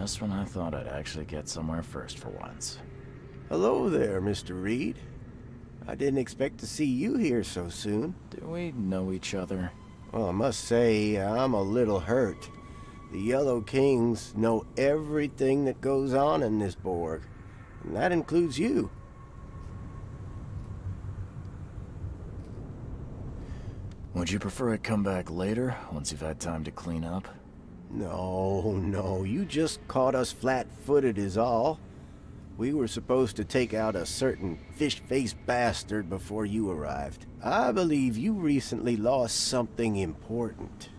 Just when I thought I'd actually get somewhere first for once. Hello there, Mr. Reed. I didn't expect to see you here so soon. Do we know each other? Well, I must say, I'm a little hurt. The Yellow Kings know everything that goes on in this Borg, and that includes you. Would you prefer I come back later, once you've had time to clean up? No, you just caught us flat-footed is all. We were supposed to take out a certain fish-faced bastard before you arrived. I believe you recently lost something important.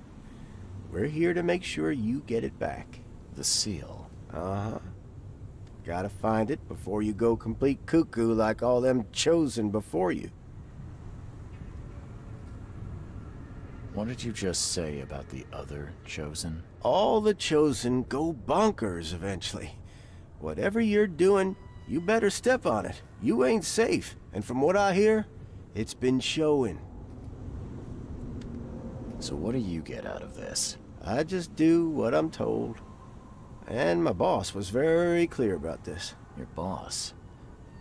We're here to make sure you get it back. The seal. Uh-huh. Gotta find it before you go complete cuckoo like all them chosen before you. What did you just say about the other chosen? All the chosen go bonkers eventually. Whatever you're doing, you better step on it. You ain't safe, and from what I hear, it's been showing. So what do you get out of this? I just do what I'm told. And my boss was very clear about this. Your boss?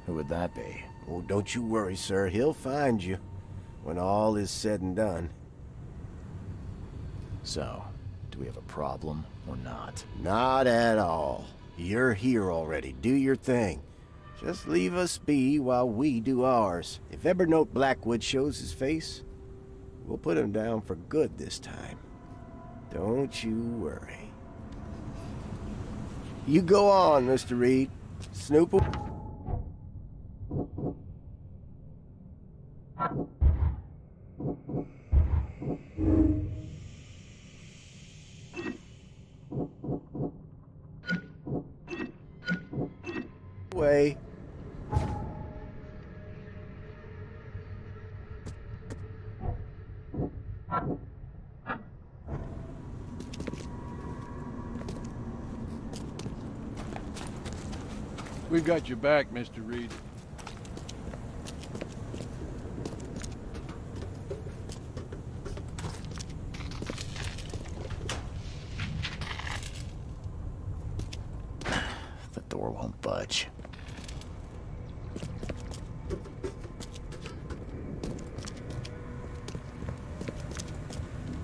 Who would that be? Oh, don't you worry, sir. He'll find you when all is said and done. So, do we have a problem or not? Not at all. You're here already. Do your thing. Just leave us be while we do ours. If Evernote Blackwood shows his face, we'll put him down for good this time. Don't you worry. You go on, Mr. Reed. Snoople. Way. We've got your back, Mr. Reed. The door won't budge.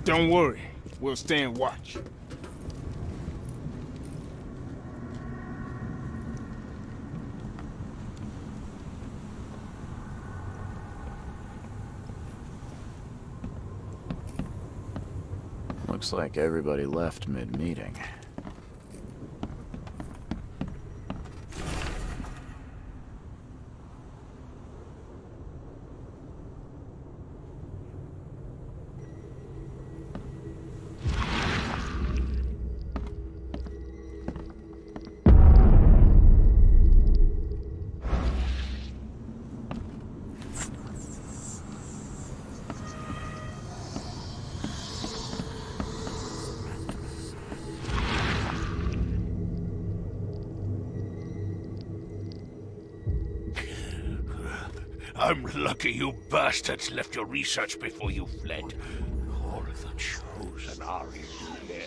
Don't worry, we'll stand watch. Looks like everybody left mid-meeting. I'm lucky you bastards left your research before you fled. All the chosen are in here.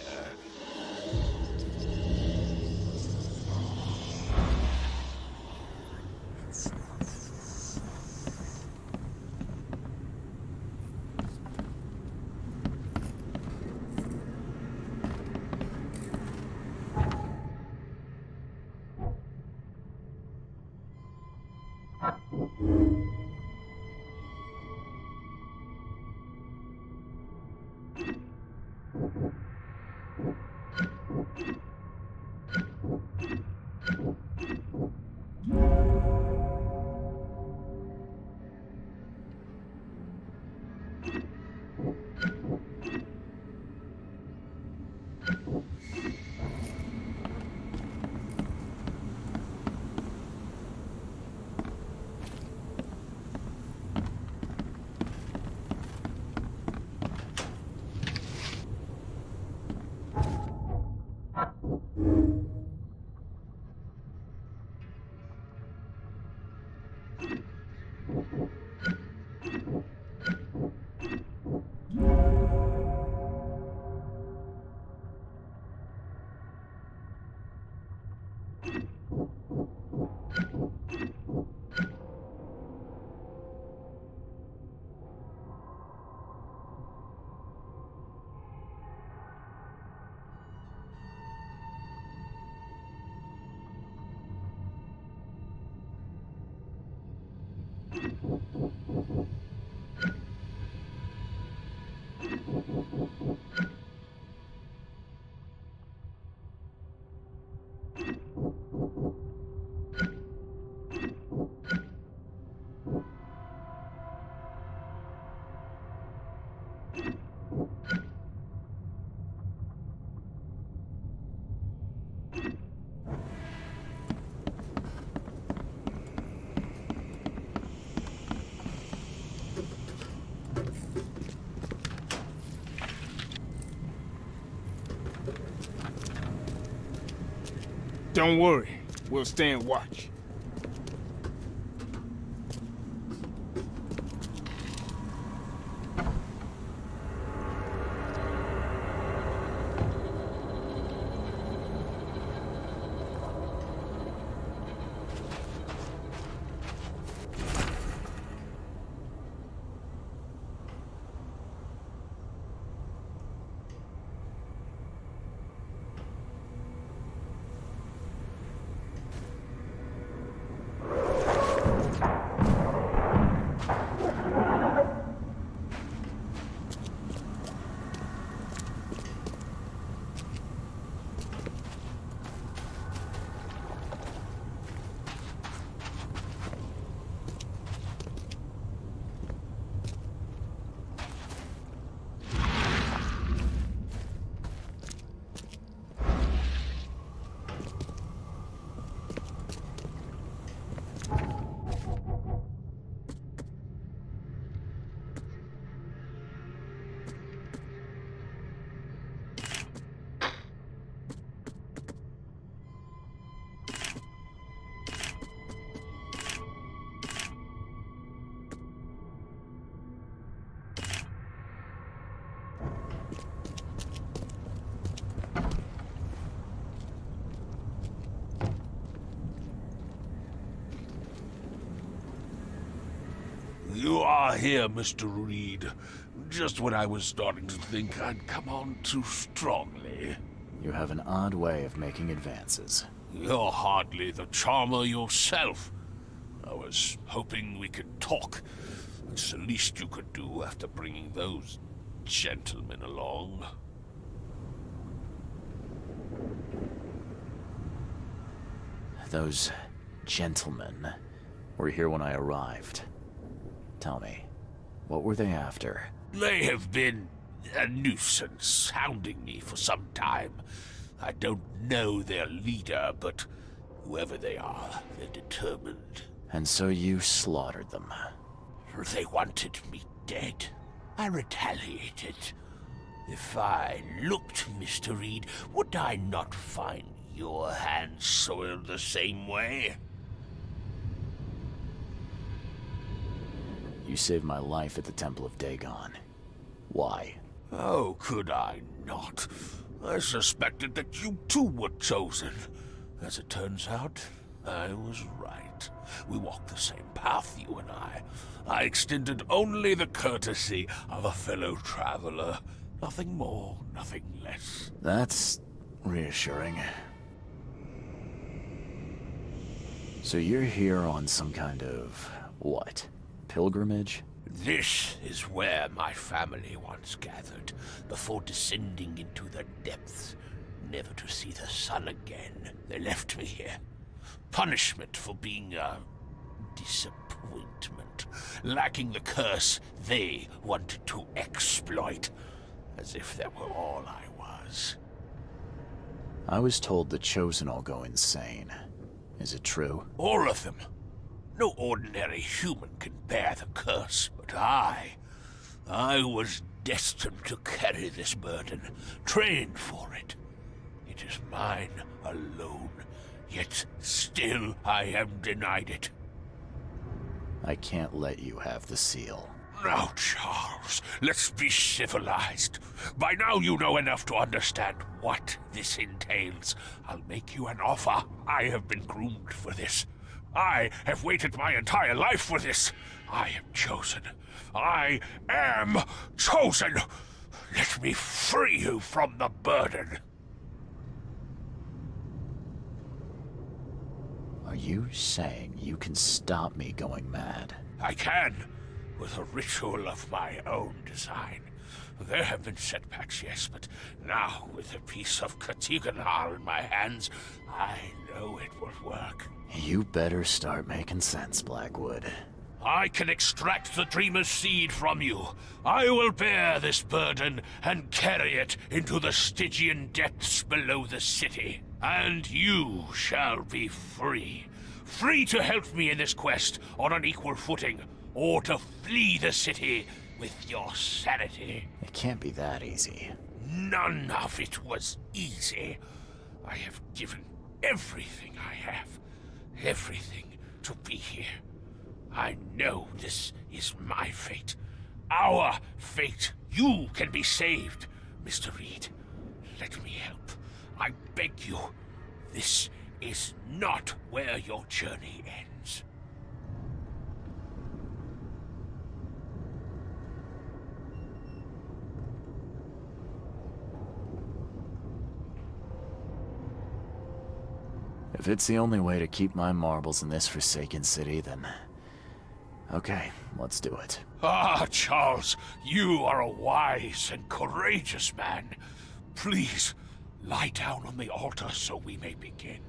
Don't worry. We'll stand watch. You are here, Mr. Reed. Just when I was starting to think I'd come on too strongly. You have an odd way of making advances. You're hardly the charmer yourself. I was hoping we could talk. It's the least you could do after bringing those gentlemen along. Those gentlemen were here when I arrived. Tell me, what were they after? They have been a nuisance, hounding me for some time. I don't know their leader, but whoever they are, they're determined. And so you slaughtered them. They wanted me dead. I retaliated. If I looked, Mr. Reed, would I not find your hands soiled the same way? You saved my life at the Temple of Dagon. Why? Oh, could I not? I suspected that you too were chosen. As it turns out, I was right. We walked the same path, you and I. I extended only the courtesy of a fellow traveler. Nothing more, nothing less. That's reassuring. So you're here on some kind of... what? Pilgrimage? This is where my family once gathered, before descending into the depths, never to see the sun again. They left me here. Punishment for being a disappointment, lacking the curse they wanted to exploit, as if that were all I was. I was told the Chosen all go insane. Is it true? All of them. No ordinary human can bear the curse, but I was destined to carry this burden, trained for it. It is mine alone, yet still I am denied it. I can't let you have the seal. Now, Charles, let's be civilized. By now you know enough to understand what this entails. I'll make you an offer. I have been groomed for this. I have waited my entire life for this. I am chosen. I am chosen. Let me free you from the burden. Are you saying you can stop me going mad? I can, with a ritual of my own design. There have been setbacks, yes, but now, with a piece of Katiganar in my hands, I know it will work. You better start making sense, Blackwood. I can extract the Dreamer's seed from you. I will bear this burden and carry it into the Stygian depths below the city. And you shall be free. Free to help me in this quest on an equal footing, or to flee the city with your sanity. It can't be that easy. None of it was easy. I have given everything I have, everything to be here. I know this is my fate. Our fate. You can be saved, Mr. Reed. Let me help. I beg you. This is not where your journey ends. If it's the only way to keep my marbles in this forsaken city, then... okay, let's do it. Ah, Charles, you are a wise and courageous man. Please, lie down on the altar so we may begin.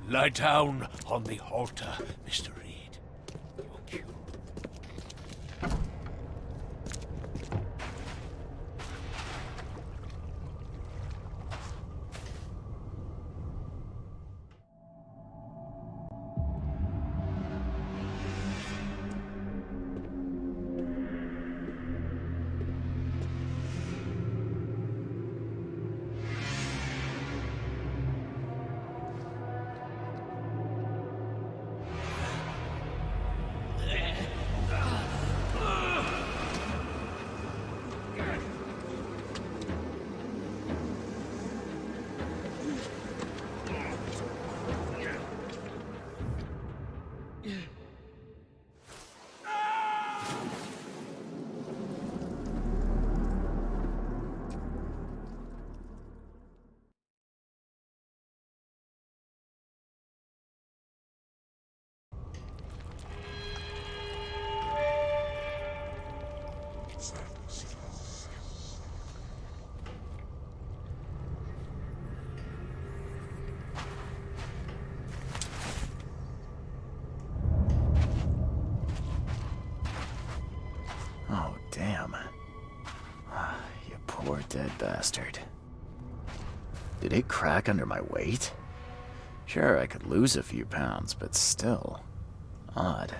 Lie down on the altar, Mr. Reed. Thank you. Oh, damn. You poor dead bastard. Did it crack under my weight? Sure, I could lose a few pounds, but still... odd.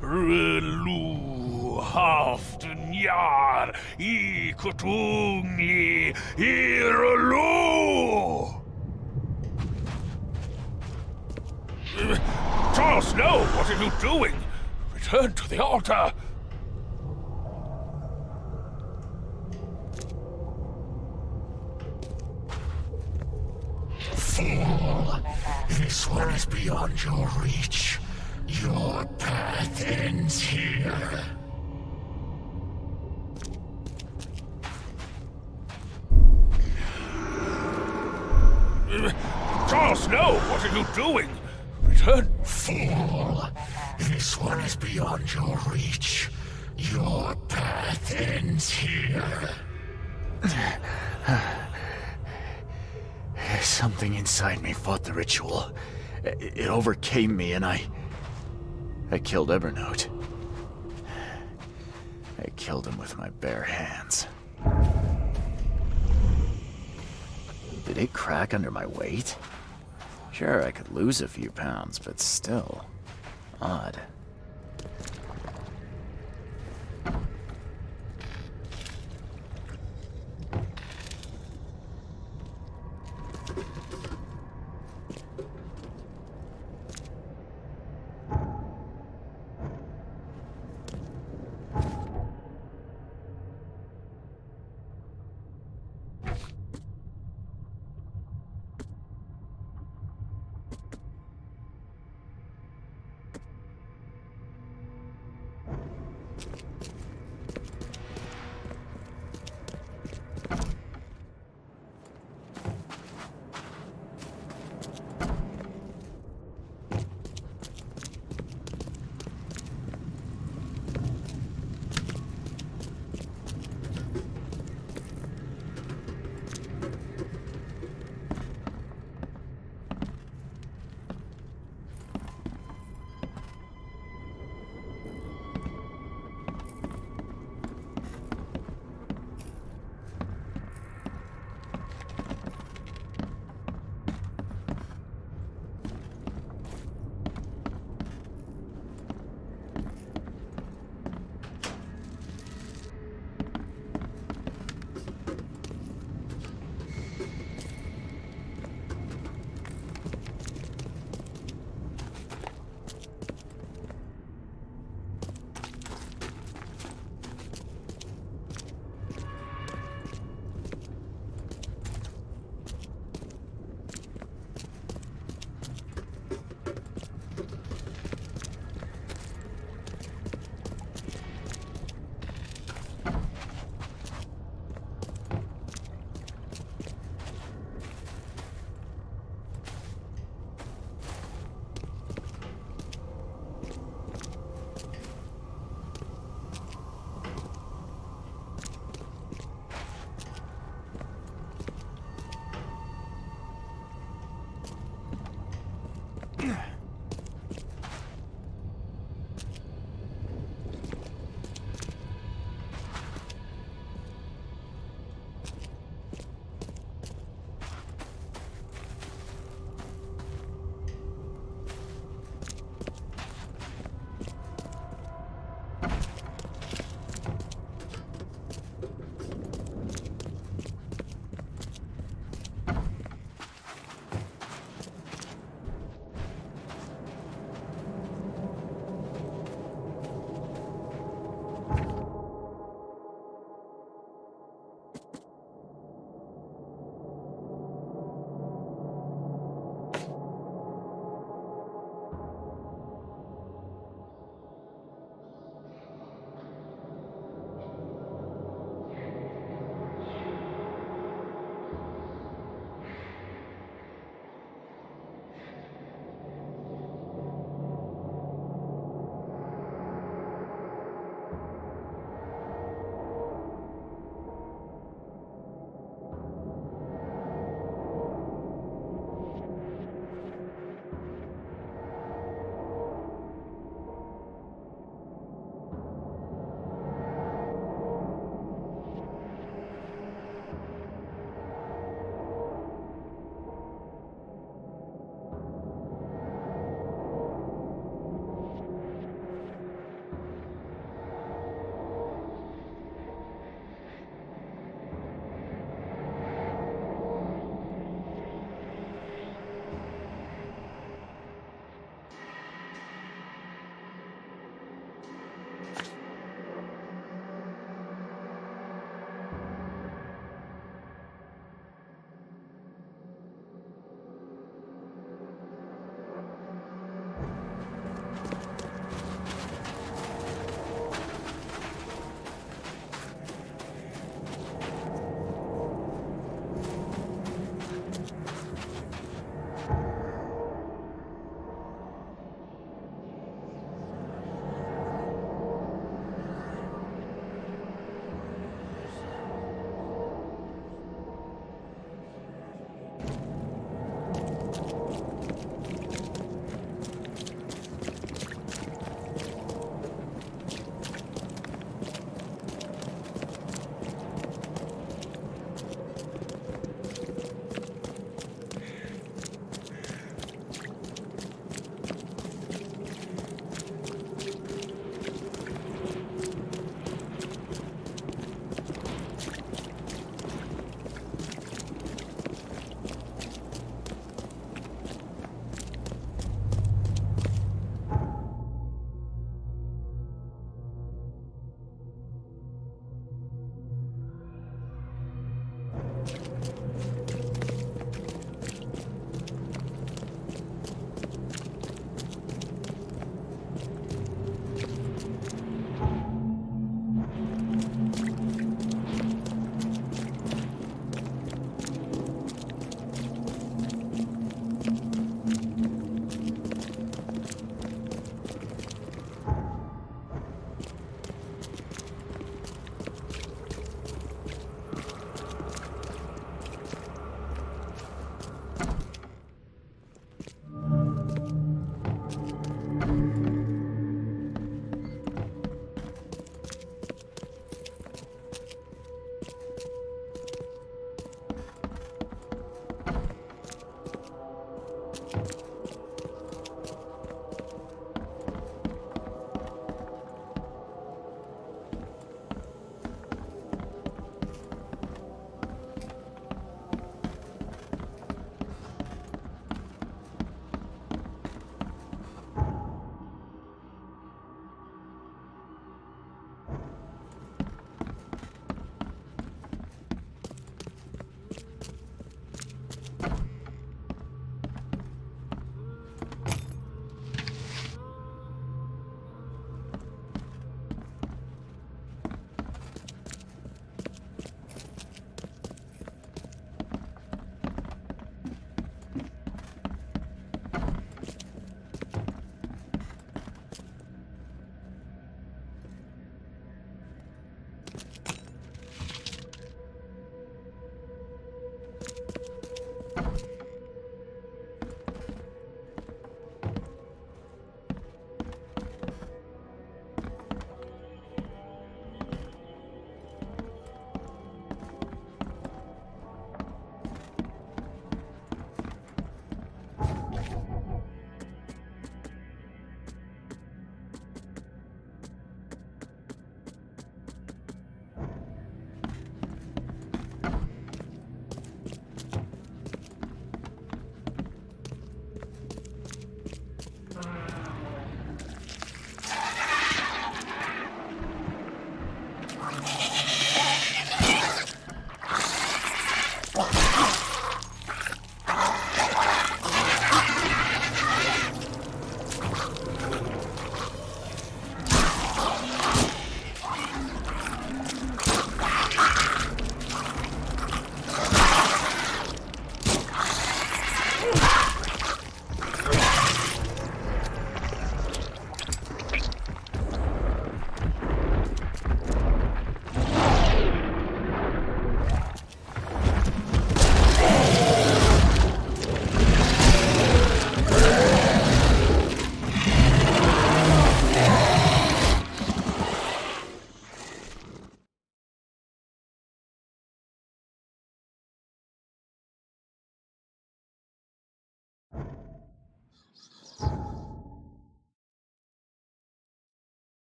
Relu Haftenjar I Kutungi Irelu. Charles, no! What are you doing? Return to the altar! Fool! This one is beyond your reach. Your path ends here. Charles, no! What are you doing? Return. Fool! This one is beyond your reach. Your path ends here. Something inside me fought the ritual. It overcame me and I killed Evernote. I killed him with my bare hands. Did it crack under my weight? Sure, I could lose a few pounds, but still... odd.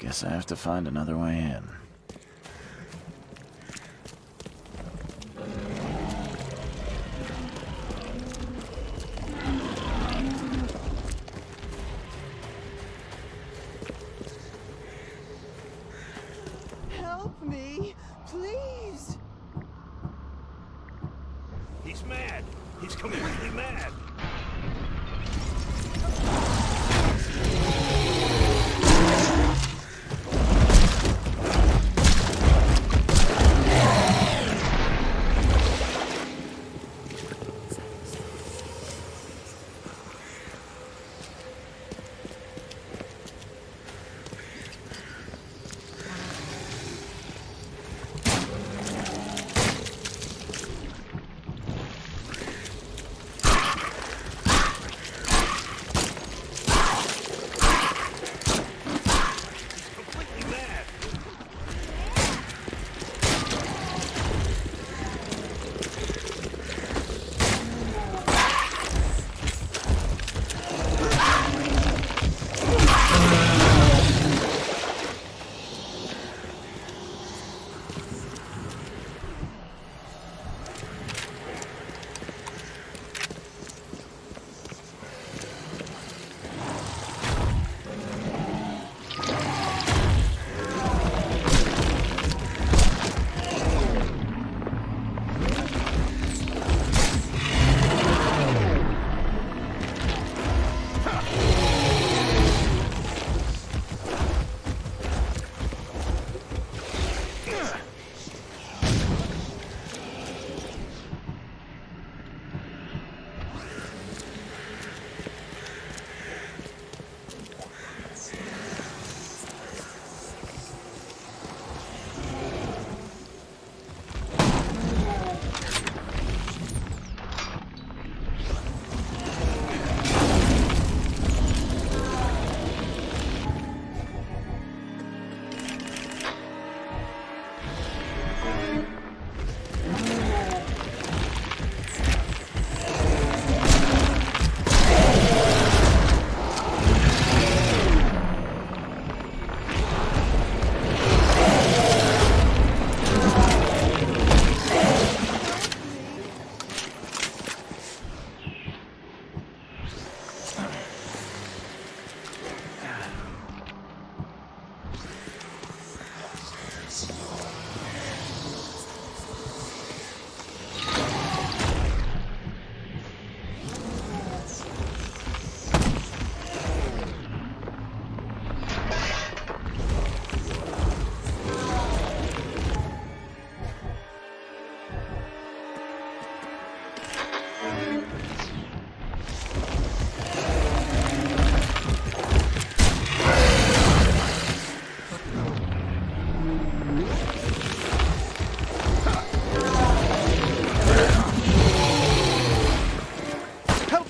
Guess I have to find another way in. Help me, please. He's mad. He's completely mad.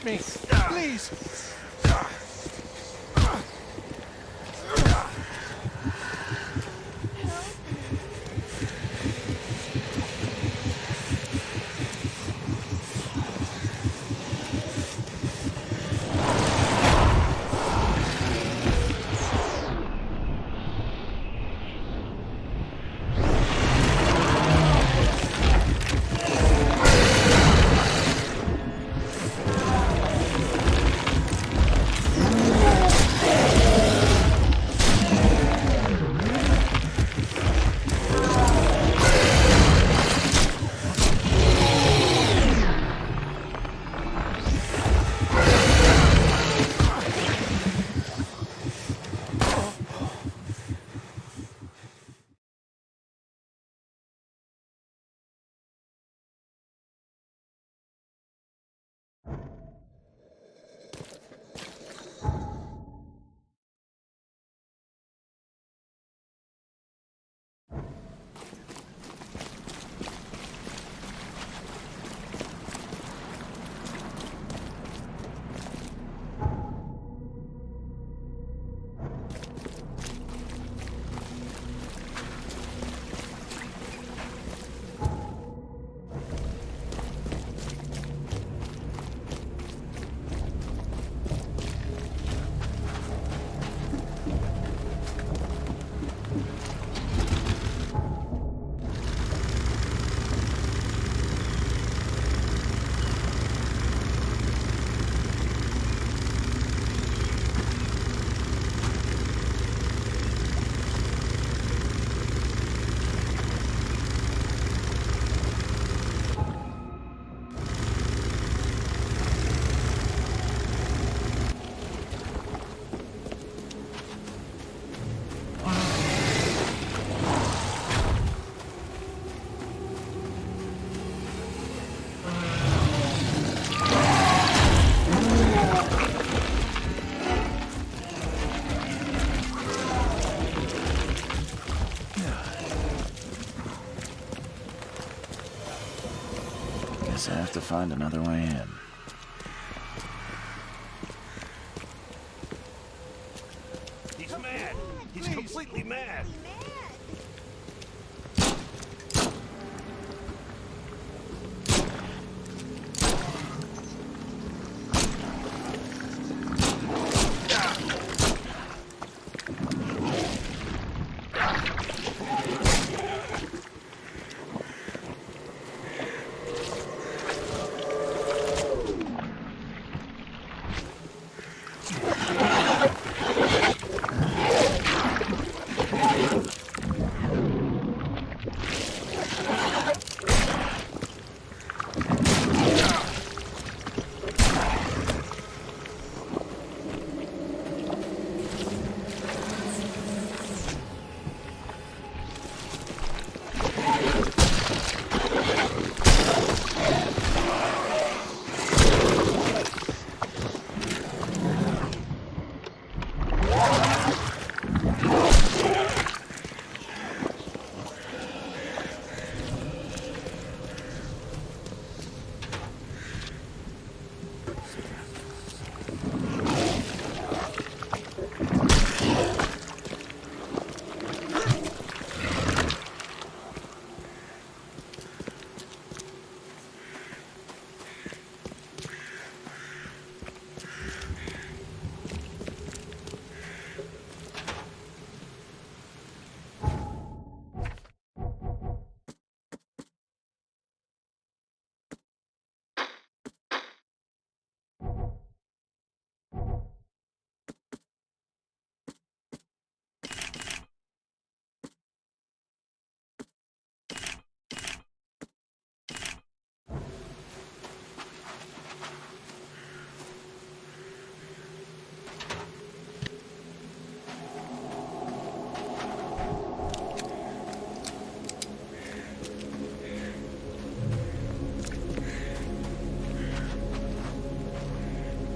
Me, please. find another way in. He's mad! He's completely mad!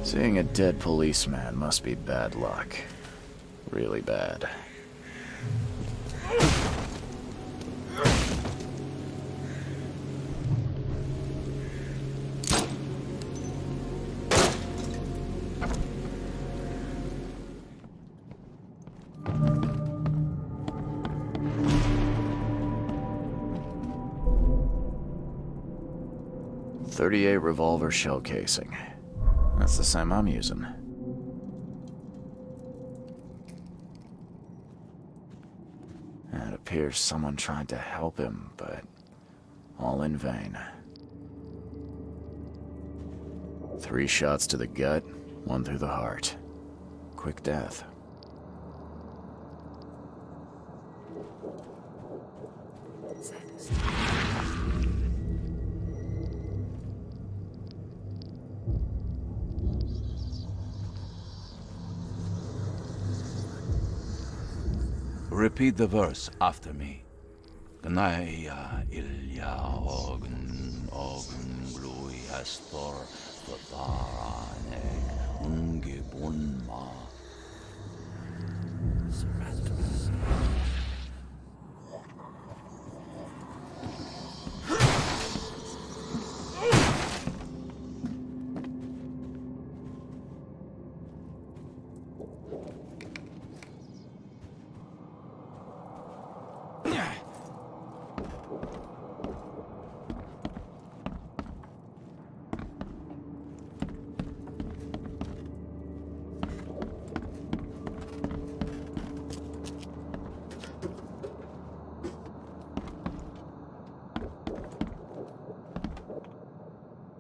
Seeing a dead policeman must be bad luck. Really bad. .38 revolver shell casing. That's the same I'm using. It appears someone tried to help him, but all in vain. 3 shots to the gut, 1 through the heart. Quick death. Repeat the verse after me. Gnaya ilya ogun glui astor vataranek ungibunma.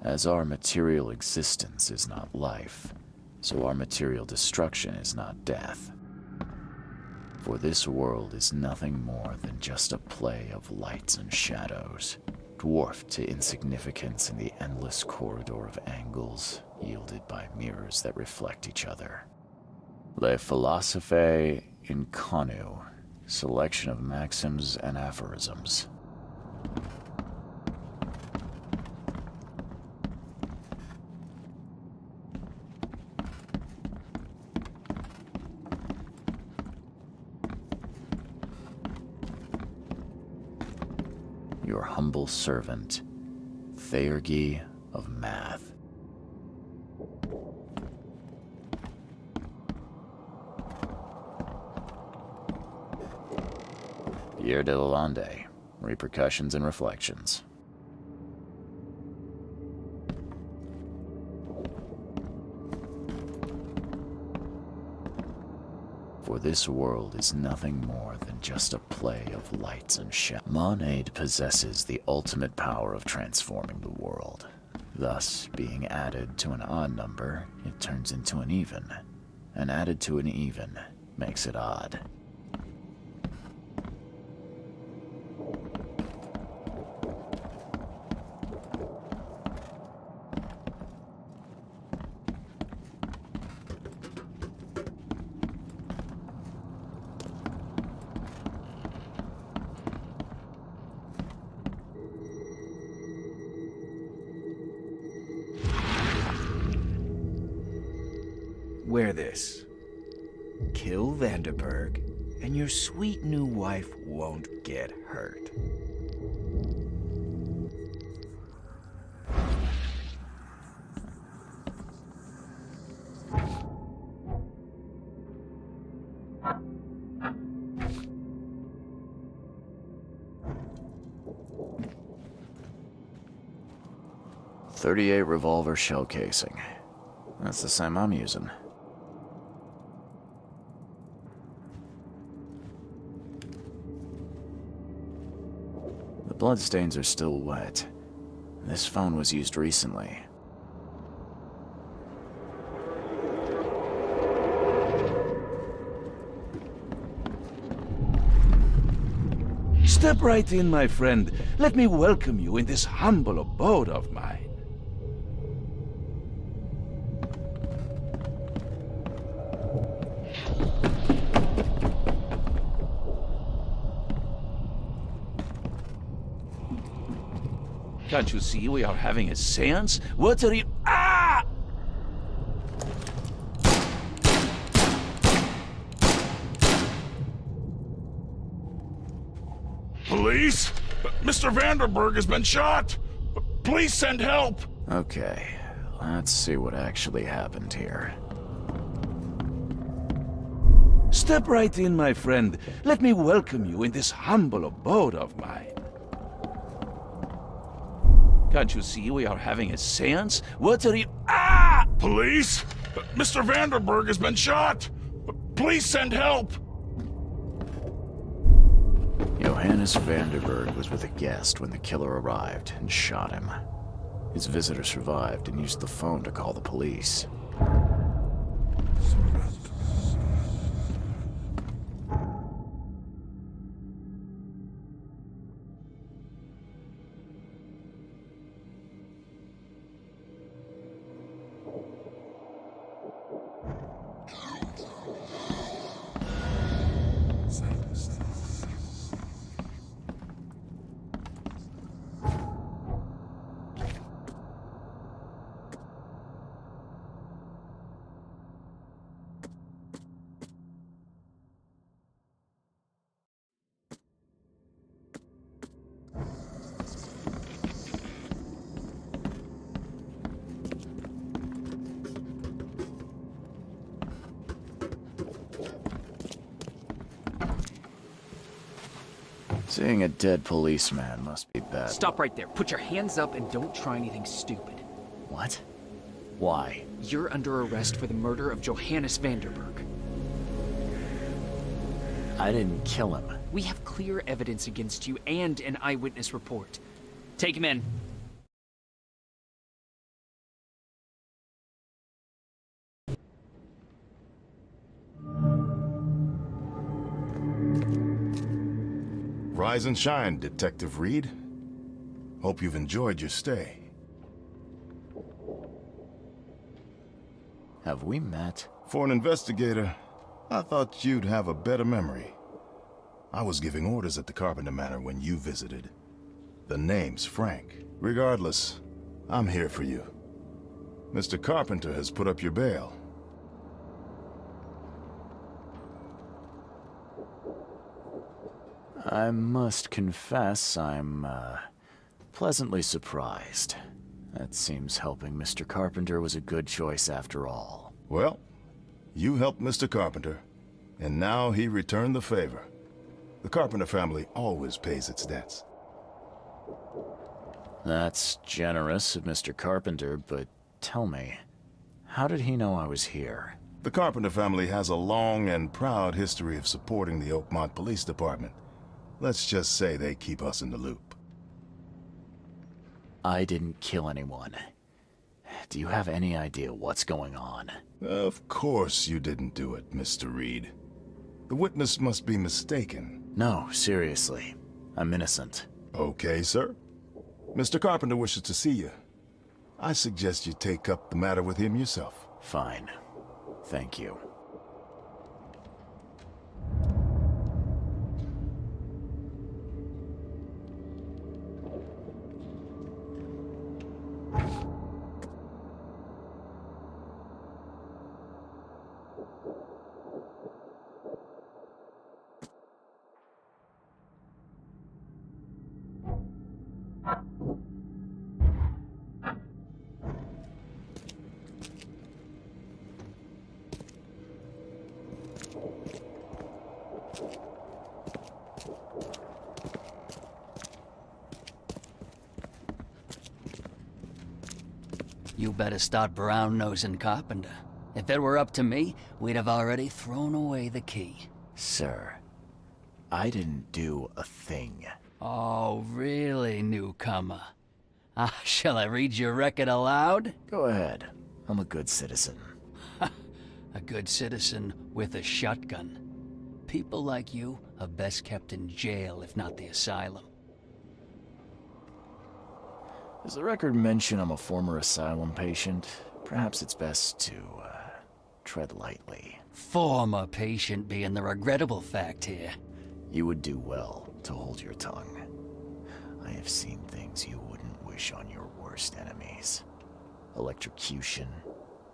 As our material existence is not life, so our material destruction is not death. For this world is nothing more than just a play of lights and shadows, dwarfed to insignificance in the endless corridor of angles yielded by mirrors that reflect each other. Le Philosophe Inconu, selection of maxims and aphorisms. Your humble servant, Theurgy of math. Pierre de Lalande, Repercussions and Reflections. For this world is nothing more than just a play of lights and shadows. Monade possesses the ultimate power of transforming the world. Thus, being added to an odd number, it turns into an even. And added to an even makes it odd. Wear this. Kill Vanderberg, and your sweet new wife won't get hurt. .38 revolver shell casing. That's the same I'm using. The bloodstains are still wet. This phone was used recently. Step right in, my friend. Let me welcome you in this humble abode of mine. Can't you see we are having a seance? What are you— Ah! Police? Mr. Vanderberg has been shot! Please send help! Okay, let's see what actually happened here. Step right in, my friend. Let me welcome you in this humble abode of mine. Can't you see we are having a seance? What are you— Ah! Police? Mr. Vanderberg has been shot! Please send help! Johannes Vanderberg was with a guest when the killer arrived and shot him. His visitor survived and used the phone to call the police. Seeing a dead policeman must be bad. Stop right there. Put your hands up and don't try anything stupid. What? Why? You're under arrest for the murder of Johannes Vanderberg. I didn't kill him. We have clear evidence against you and an eyewitness report. Take him in. Rise and shine, Detective Reed. Hope you've enjoyed your stay. Have we met? For an investigator, I thought you'd have a better memory. I was giving orders at the Carpenter Manor when you visited. The name's Frank. Regardless, I'm here for you. Mr. Carpenter has put up your bail. I must confess I'm, pleasantly surprised. That seems helping Mr. Carpenter was a good choice after all. Well, you helped Mr. Carpenter, and now he returned the favor. The Carpenter family always pays its debts. That's generous of Mr. Carpenter, but tell me, how did he know I was here? The Carpenter family has a long and proud history of supporting the Oakmont Police Department. Let's just say they keep us in the loop. I didn't kill anyone. Do you have any idea what's going on? Of course you didn't do it, Mr. Reed. The witness must be mistaken. No, seriously. I'm innocent. Okay, sir. Mr. Carpenter wishes to see you. I suggest you take up the matter with him yourself. Fine. Thank you. You better start brown-nosing Carpenter. If it were up to me, we'd have already thrown away the key. Sir, I didn't do a thing. Oh, really, newcomer? Shall I read your record aloud? Go ahead. I'm a good citizen. A good citizen with a shotgun. People like you are best kept in jail, if not the asylum. Does the record mention I'm a former asylum patient? Perhaps it's best to, tread lightly. Former patient being the regrettable fact here. You would do well to hold your tongue. I have seen things you wouldn't wish on your worst enemies. Electrocution,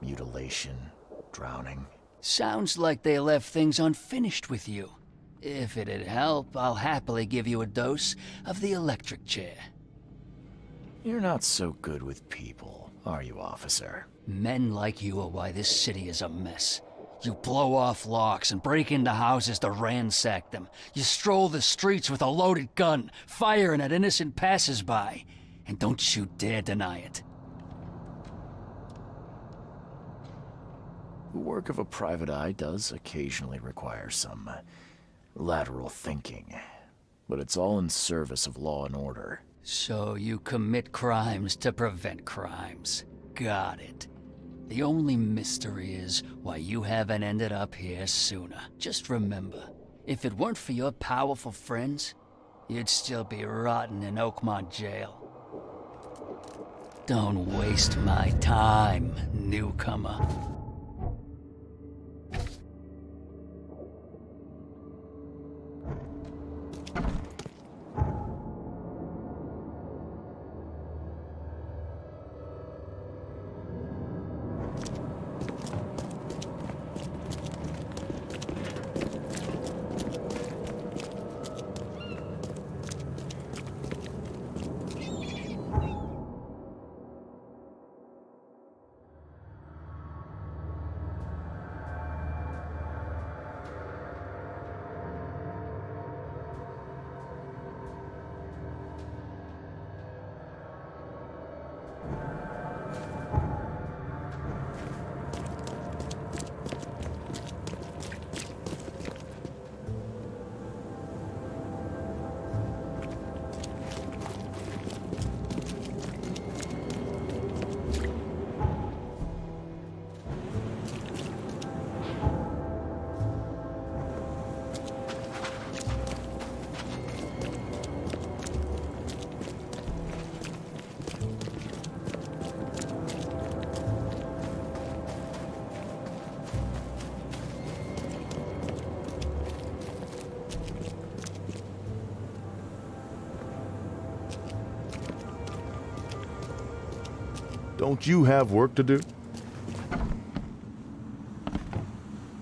mutilation, drowning. Sounds like they left things unfinished with you. If it'd help, I'll happily give you a dose of the electric chair. You're not so good with people, are you, officer? Men like you are why this city is a mess. You blow off locks and break into houses to ransack them. You stroll the streets with a loaded gun, firing at innocent passers-by. And don't you dare deny it. The work of a private eye does occasionally require some lateral thinking, but it's all in service of law and order. So you commit crimes to prevent crimes. Got it. The only mystery is why you haven't ended up here sooner. Just remember, if it weren't for your powerful friends, you'd still be rotting in Oakmont jail. Don't waste my time, newcomer. Don't you have work to do?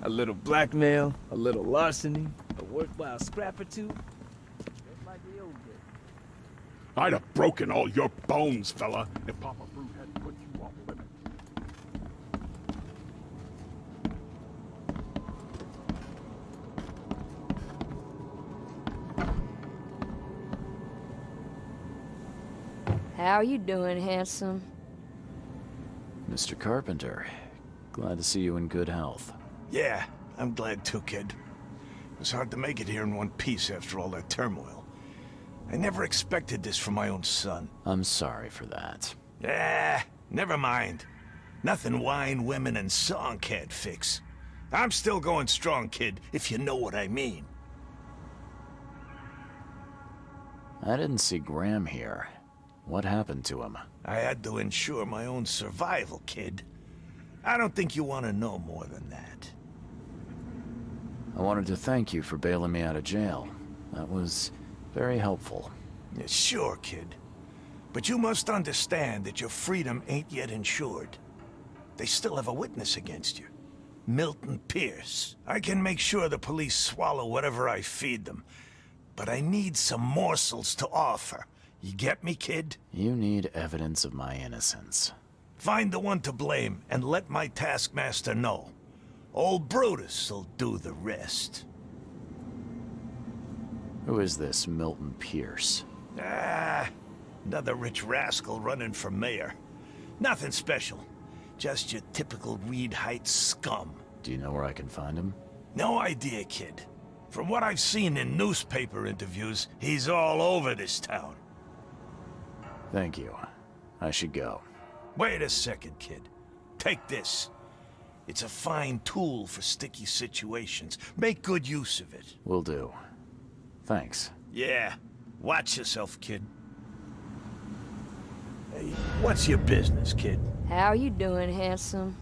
A little blackmail, a little larceny, a worthwhile scrap or two. Just like the old days. I'd have broken all your bones, fella, if Papa Brute hadn't put you off limits. How you doing, handsome? Mr. Carpenter, glad to see you in good health. Yeah, I'm glad too, kid. It was hard to make it here in one piece after all that turmoil. I never expected this from my own son. I'm sorry for that. Never mind. Nothing wine, women, and song can't fix. I'm still going strong, kid, if you know what I mean. I didn't see Graham here. What happened to him? I had to ensure my own survival, kid. I don't think you want to know more than that. I wanted to thank you for bailing me out of jail. That was very helpful. Yeah, sure, kid. But you must understand that your freedom ain't yet insured. They still have a witness against you. Milton Pierce. I can make sure the police swallow whatever I feed them. But I need some morsels to offer. You get me, kid? You need evidence of my innocence. Find the one to blame and let my taskmaster know. Old Brutus will do the rest. Who is this Milton Pierce? Another rich rascal running for mayor. Nothing special. Just your typical Reed Heights scum. Do you know where I can find him? No idea, kid. From what I've seen in newspaper interviews, he's all over this town. Thank you. I should go. Wait a second, kid. Take this. It's a fine tool for sticky situations. Make good use of it. Will do. Thanks. Yeah. Watch yourself, kid. Hey, what's your business, kid? How you doing, handsome?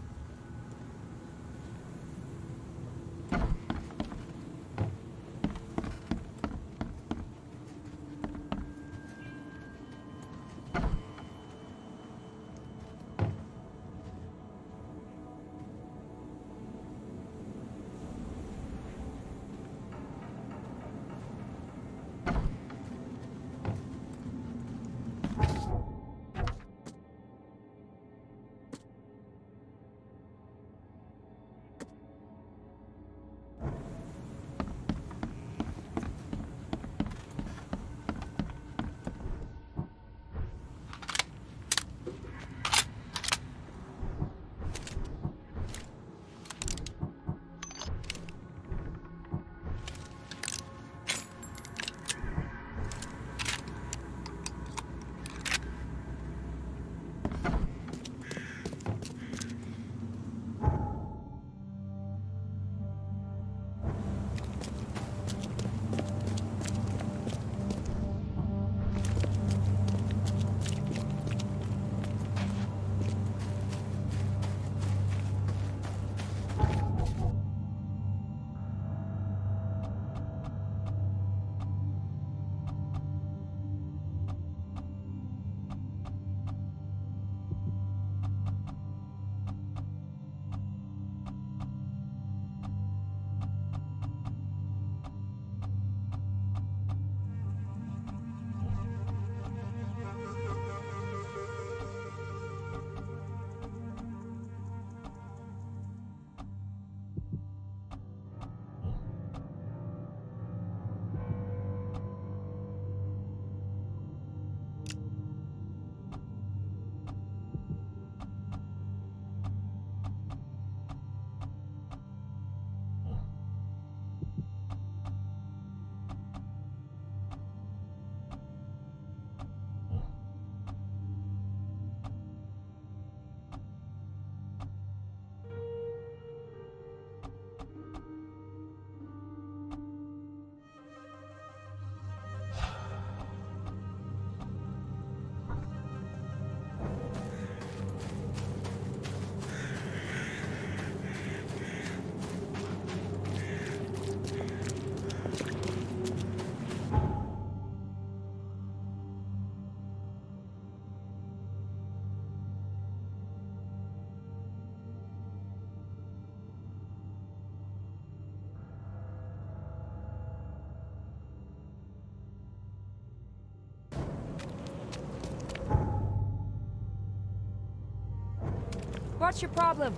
What's your problem?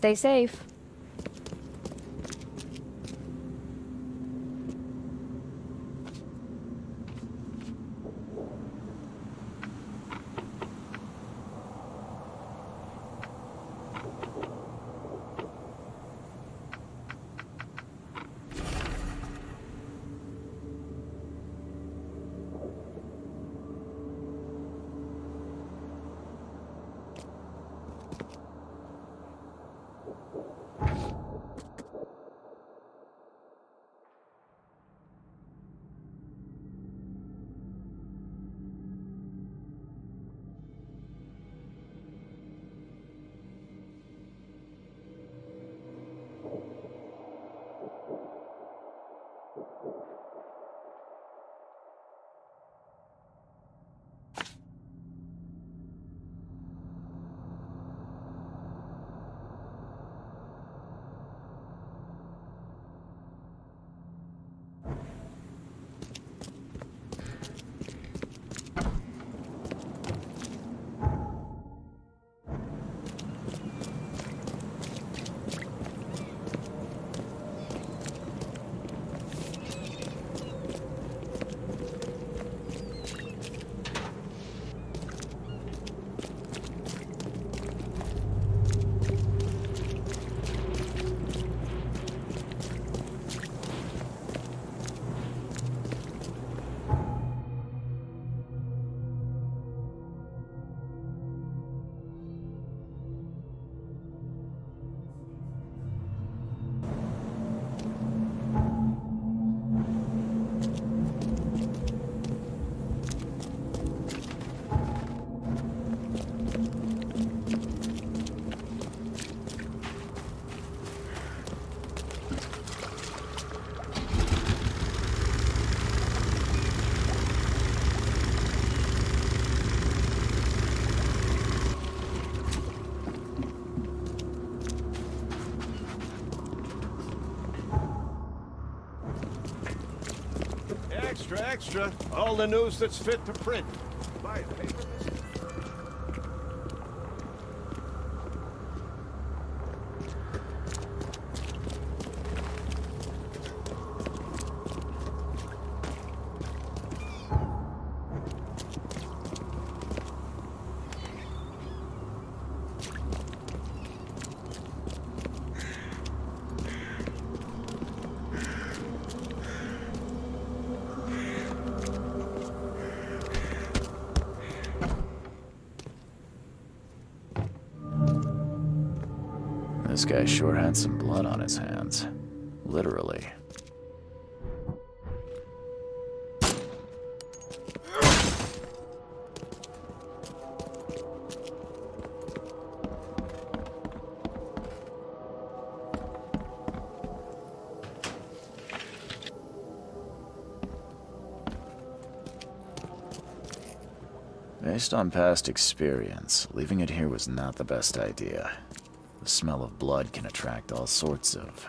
Stay safe. Extra, extra. All the news that's fit to print. Buy a paper. This guy sure had some blood on his hands. Literally. Based on past experience, leaving it here was not the best idea. The smell of blood can attract all sorts of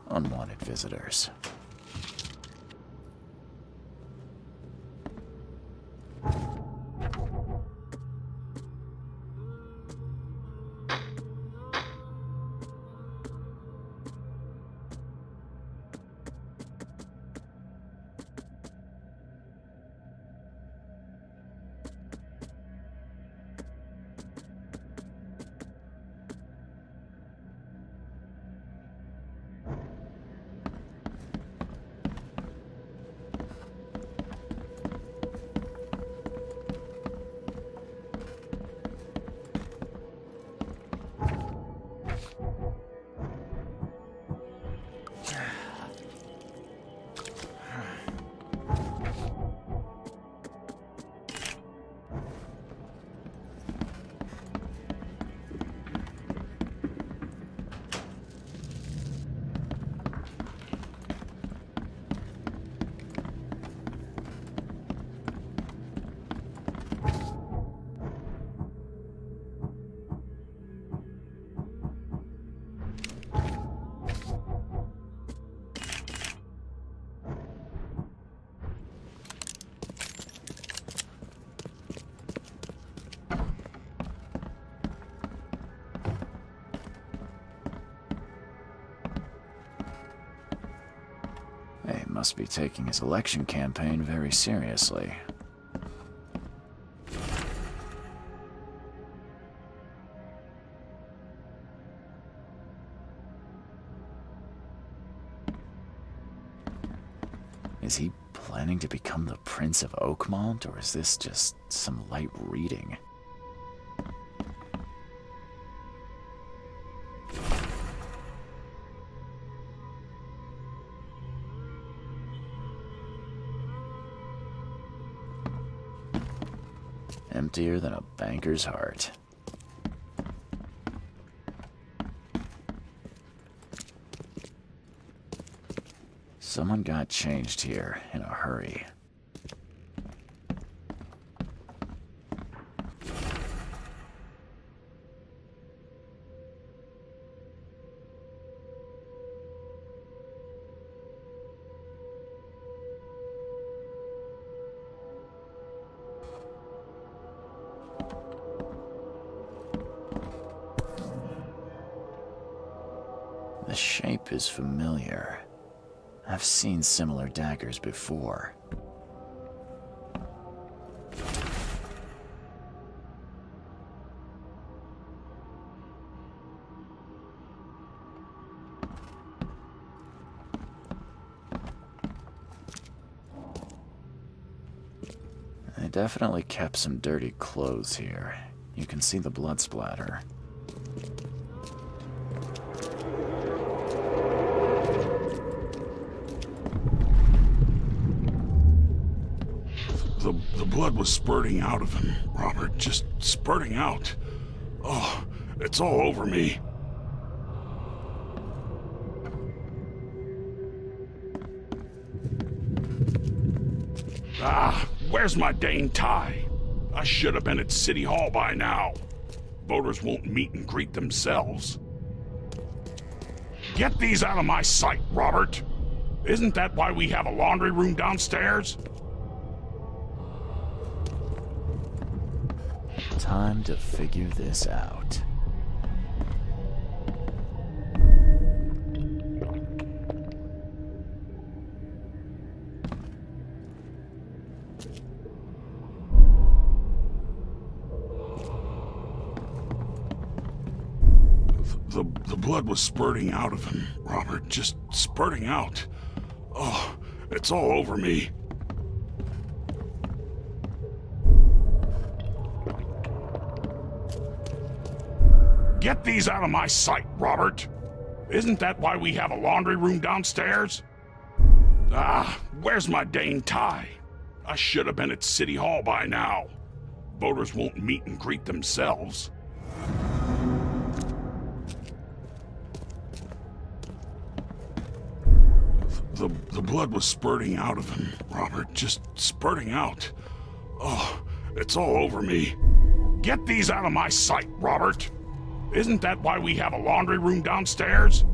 unwanted visitors. must be taking his election campaign very seriously. Is he planning to become the Prince of Oakmont, or is this just some light reading? Emptier than a banker's heart. Someone got changed here in a hurry. The shape is familiar. I've seen similar daggers before. They definitely kept some dirty clothes here. You can see the blood splatter. The blood was spurting out of him, Robert. Just spurting out. Oh, it's all over me. Ah, where's my dang tie? I should have been at City Hall by now. Voters won't meet and greet themselves. Get these out of my sight, Robert. Isn't that why we have a laundry room downstairs? Time to figure this out. The blood was spurting out of him, Robert. Just spurting out. Oh, it's all over me. Get these out of my sight, Robert. Isn't that why we have a laundry room downstairs? Ah, where's my dang tie? I should have been at City Hall by now. Voters won't meet and greet themselves. The blood was spurting out of him, Robert. Just spurting out. Oh, it's all over me. Get these out of my sight, Robert. Isn't that why we have a laundry room downstairs?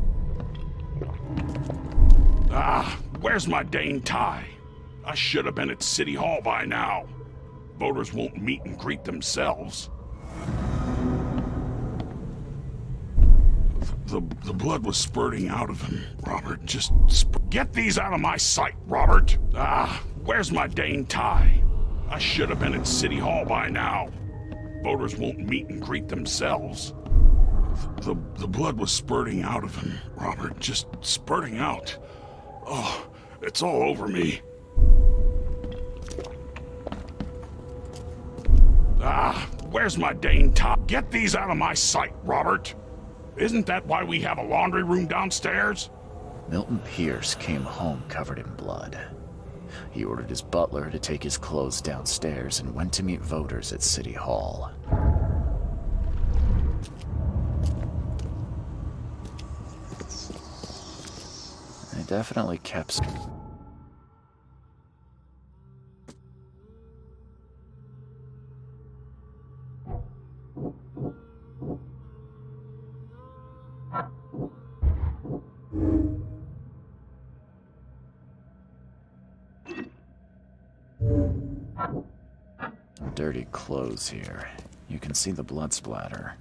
Ah, where's my dang tie? I should have been at City Hall by now. Voters won't meet and greet themselves. The blood was spurting out of him, Robert. Just get these out of my sight, Robert. Ah, where's my dang tie? I should have been at City Hall by now. Voters won't meet and greet themselves. The blood was spurting out of him, Robert. Just spurting out. Oh, it's all over me. Ah, where's my dang tie? Get these out of my sight, Robert. Isn't that why we have a laundry room downstairs? Milton Pierce came home covered in blood. He ordered his butler to take his clothes downstairs and went to meet voters at City Hall. They definitely kept... dirty clothes here. You can see the blood splatter.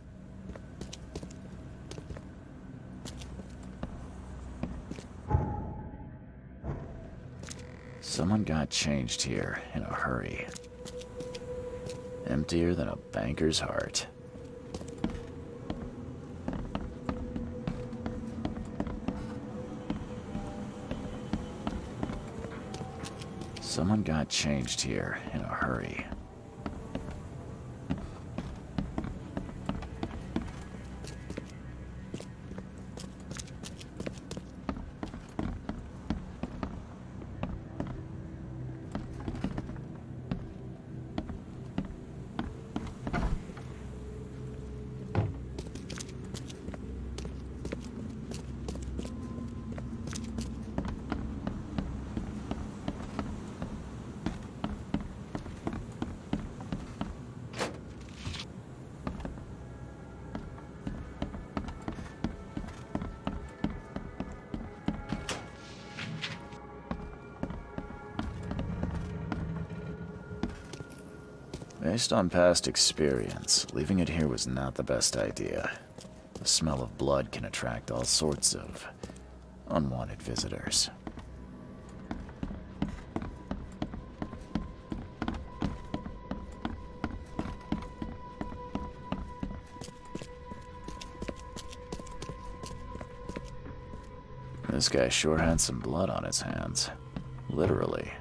Someone got changed here in a hurry. Emptier than a banker's heart. Someone got changed here in a hurry. Based on past experience, leaving it here was not the best idea. The smell of blood can attract all sorts of unwanted visitors. This guy sure had some blood on his hands. Literally.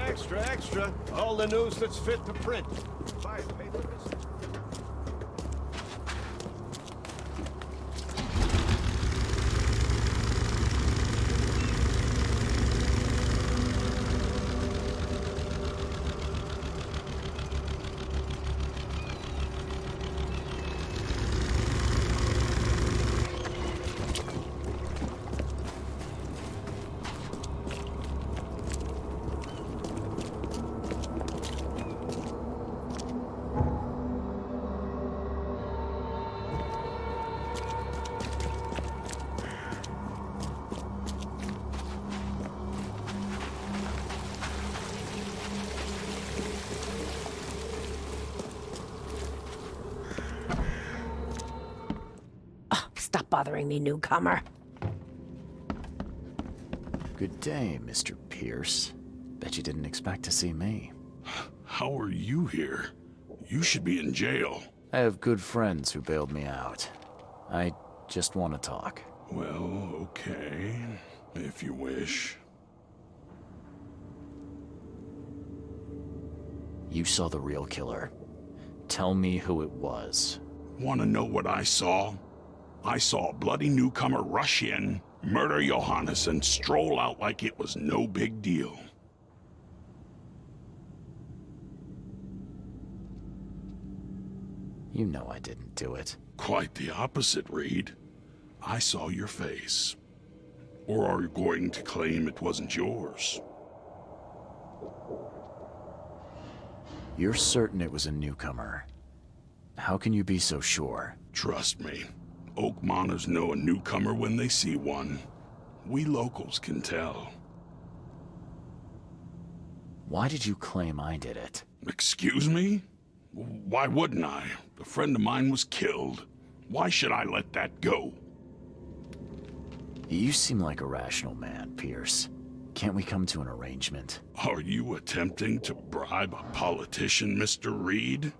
Extra, extra. All the news that's fit to print. Buy a paper. Stop bothering me, newcomer. Good day, Mr. Pierce. Bet you didn't expect to see me. How are you here? You should be in jail. I have good friends who bailed me out. I just want to talk. Well, okay, if you wish. You saw the real killer. Tell me who it was. Want to know what I saw? I saw a bloody newcomer rush in, murder Johannes, and stroll out like it was no big deal. You know I didn't do it. Quite the opposite, Reed. I saw your face. Or are you going to claim it wasn't yours? You're certain it was a newcomer. How can you be so sure? Trust me. Oakmoners know a newcomer when they see one. We locals can tell. Why did you claim I did it? Excuse me? Why wouldn't I? A friend of mine was killed. Why should I let that go? You seem like a rational man, Pierce. Can't we come to an arrangement? Are you attempting to bribe a politician, Mr. Reed?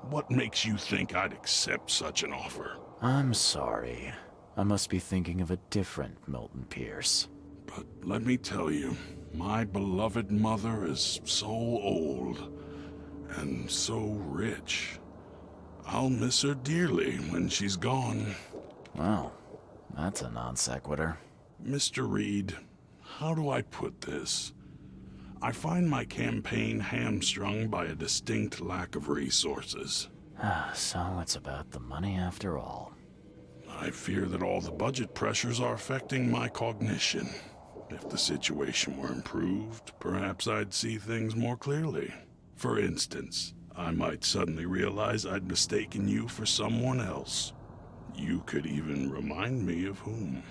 What makes you think I'd accept such an offer? I'm sorry. I must be thinking of a different Milton Pierce. But let me tell you, my beloved mother is so old and so rich. I'll miss her dearly when she's gone. Well, that's a non sequitur. Mr. Reed, how do I put this? I find my campaign hamstrung by a distinct lack of resources. So it's about the money after all. I fear that all the budget pressures are affecting my cognition. If the situation were improved, perhaps I'd see things more clearly. For instance, I might suddenly realize I'd mistaken you for someone else. You could even remind me of whom.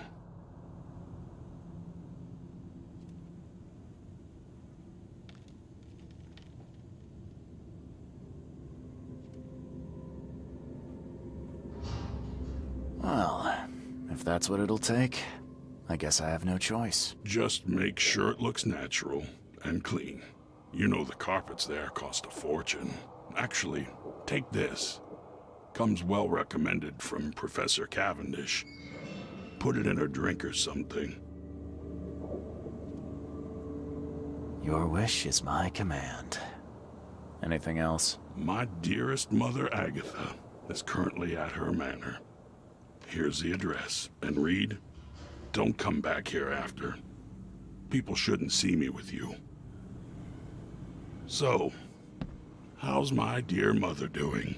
Well, if that's what it'll take, I guess I have no choice. Just make sure it looks natural and clean. You know the carpets there cost a fortune. Actually, take this. Comes well recommended from Professor Cavendish. Put it in a drink or something. Your wish is my command. Anything else? My dearest mother, Agatha, is currently at her manor. Here's the address. And Reed, don't come back here after. People shouldn't see me with you. So, how's my dear mother doing?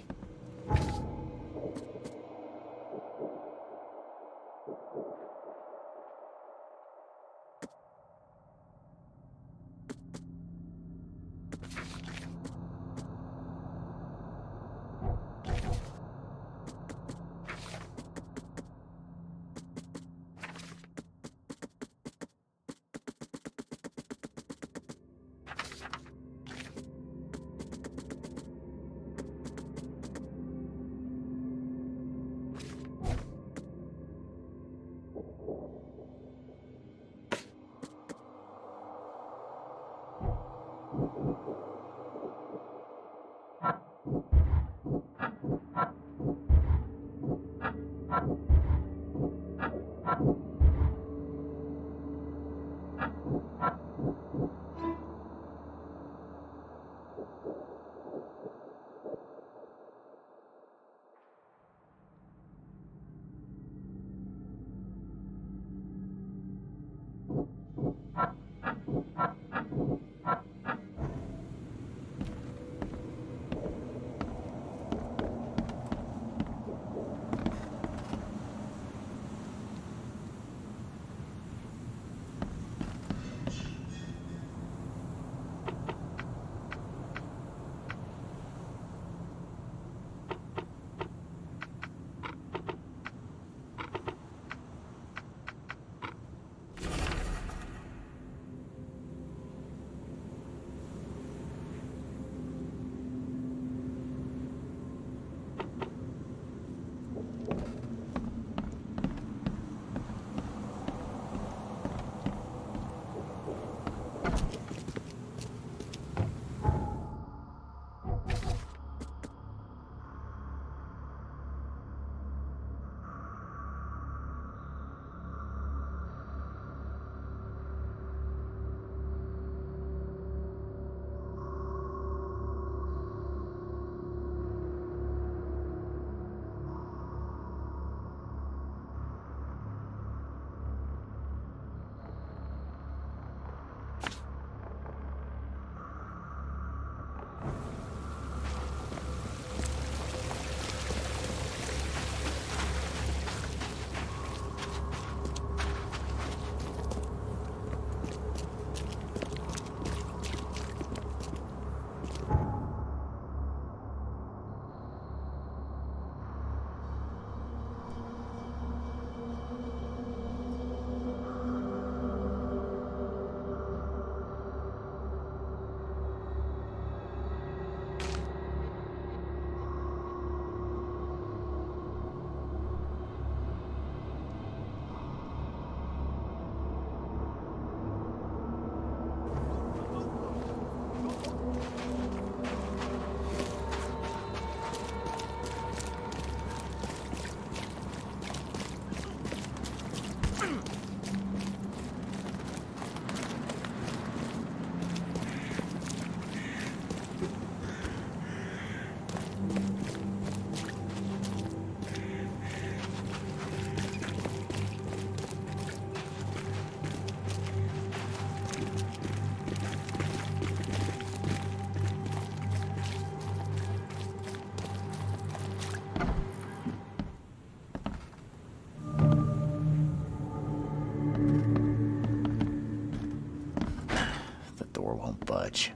door won't budge.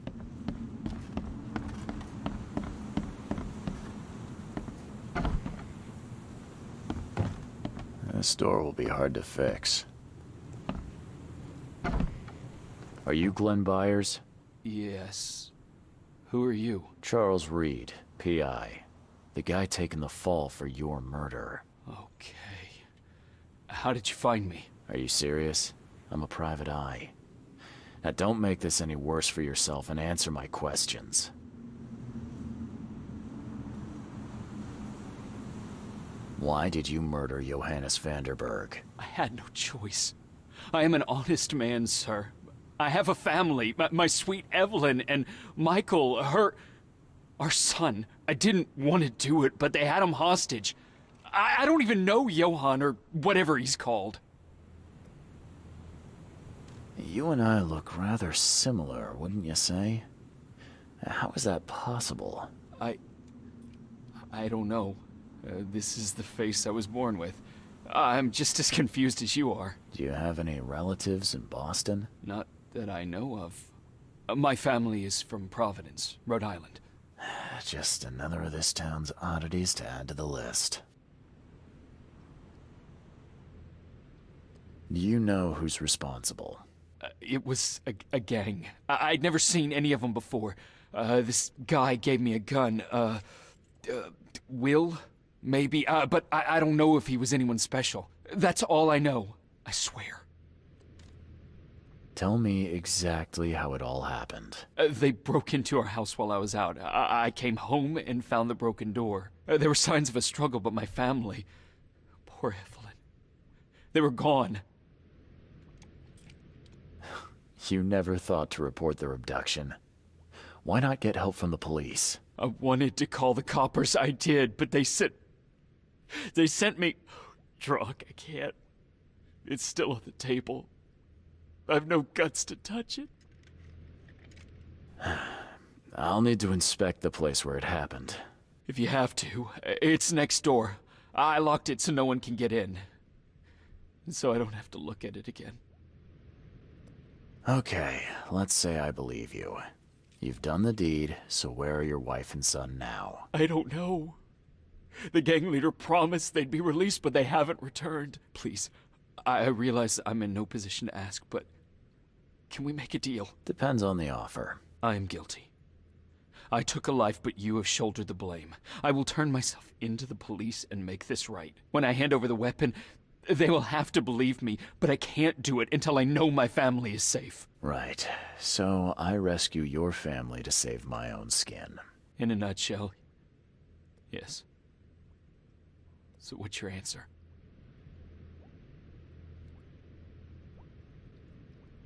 This door will be hard to fix. Are you Glenn Byers? Yes. Who are you? Charles Reed, P.I. The guy taking the fall for your murder. Okay. How did you find me? Are you serious? I'm a private eye. Now don't make this any worse for yourself and answer my questions. Why did you murder Johannes Vanderberg? I had no choice. I am an honest man, sir. I have a family. My sweet Evelyn and Michael, our son. I didn't want to do it, but they had him hostage. I don't even know Johann or whatever he's called. You and I look rather similar, wouldn't you say? How is that possible? I don't know. This is the face I was born with. I'm just as confused as you are. Do you have any relatives in Boston? Not that I know of. My family is from Providence, Rhode Island. Just another of this town's oddities to add to the list. Do you know who's responsible? It was a gang. I'd never seen any of them before. This guy gave me a gun. Will? Maybe. But I don't know if he was anyone special. That's all I know. I swear. Tell me exactly how it all happened. They broke into our house while I was out. I came home and found the broken door. There were signs of a struggle, but my family... Poor Evelyn. They were gone. You never thought to report their abduction. Why not get help from the police? I wanted to call the coppers, I did, but they sent me... drunk, I can't. It's still on the table. I've no guts to touch it. I'll need to inspect the place where it happened. If you have to, it's next door. I locked it so no one can get in. So I don't have to look at it again. Okay, let's say I believe you. You've done the deed, so where are your wife and son now? I don't know. The gang leader promised they'd be released, but they haven't returned. Please, I realize I'm in no position to ask, but can we make a deal? Depends on the offer. I am guilty. I took a life, but you have shouldered the blame. I will turn myself into the police and make this right. When I hand over the weapon, they will have to believe me, but I can't do it until I know my family is safe. Right. So I rescue your family to save my own skin. In a nutshell, yes. So what's your answer?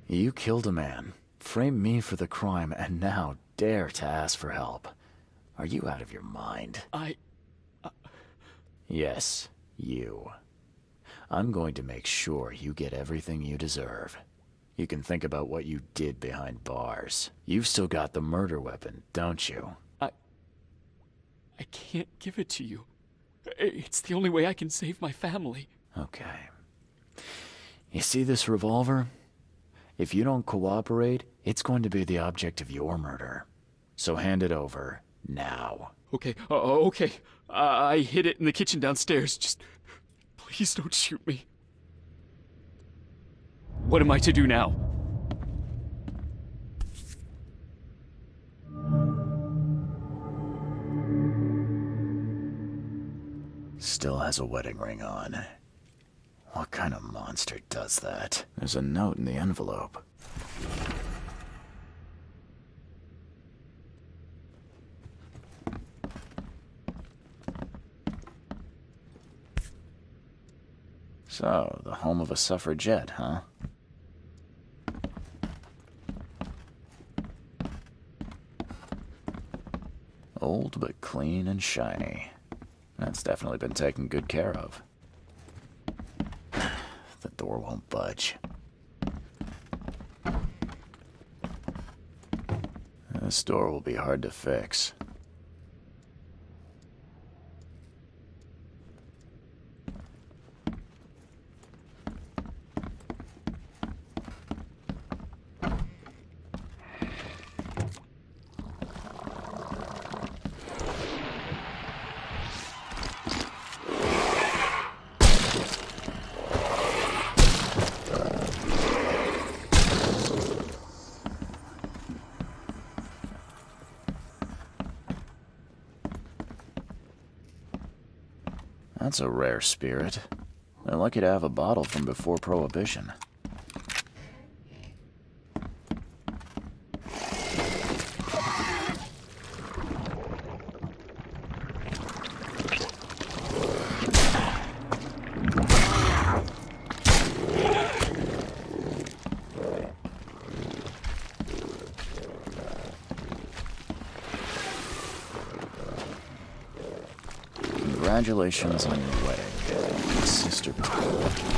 You killed a man, framed me for the crime, and now dare to ask for help. Are you out of your mind? Yes, you. I'm going to make sure you get everything you deserve. You can think about what you did behind bars. You've still got the murder weapon, don't you? I can't give it to you. It's the only way I can save my family. Okay. You see this revolver? If you don't cooperate, it's going to be the object of your murder. So hand it over, now. Okay, okay. I hid it in the kitchen downstairs. Just... please don't shoot me. What am I to do now? Still has a wedding ring on. What kind of monster does that? There's a note in the envelope. So, the home of a suffragette, huh? Old but clean and shiny. That's definitely been taken good care of. The door won't budge. This door will be hard to fix. That's a rare spirit. They're lucky to have a bottle from before Prohibition. Congratulations on your wedding, Sister Pie.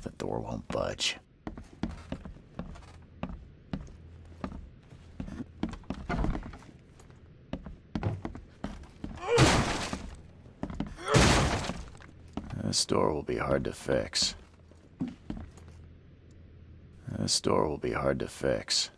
The door won't budge. This door will be hard to fix. This door will be hard to fix.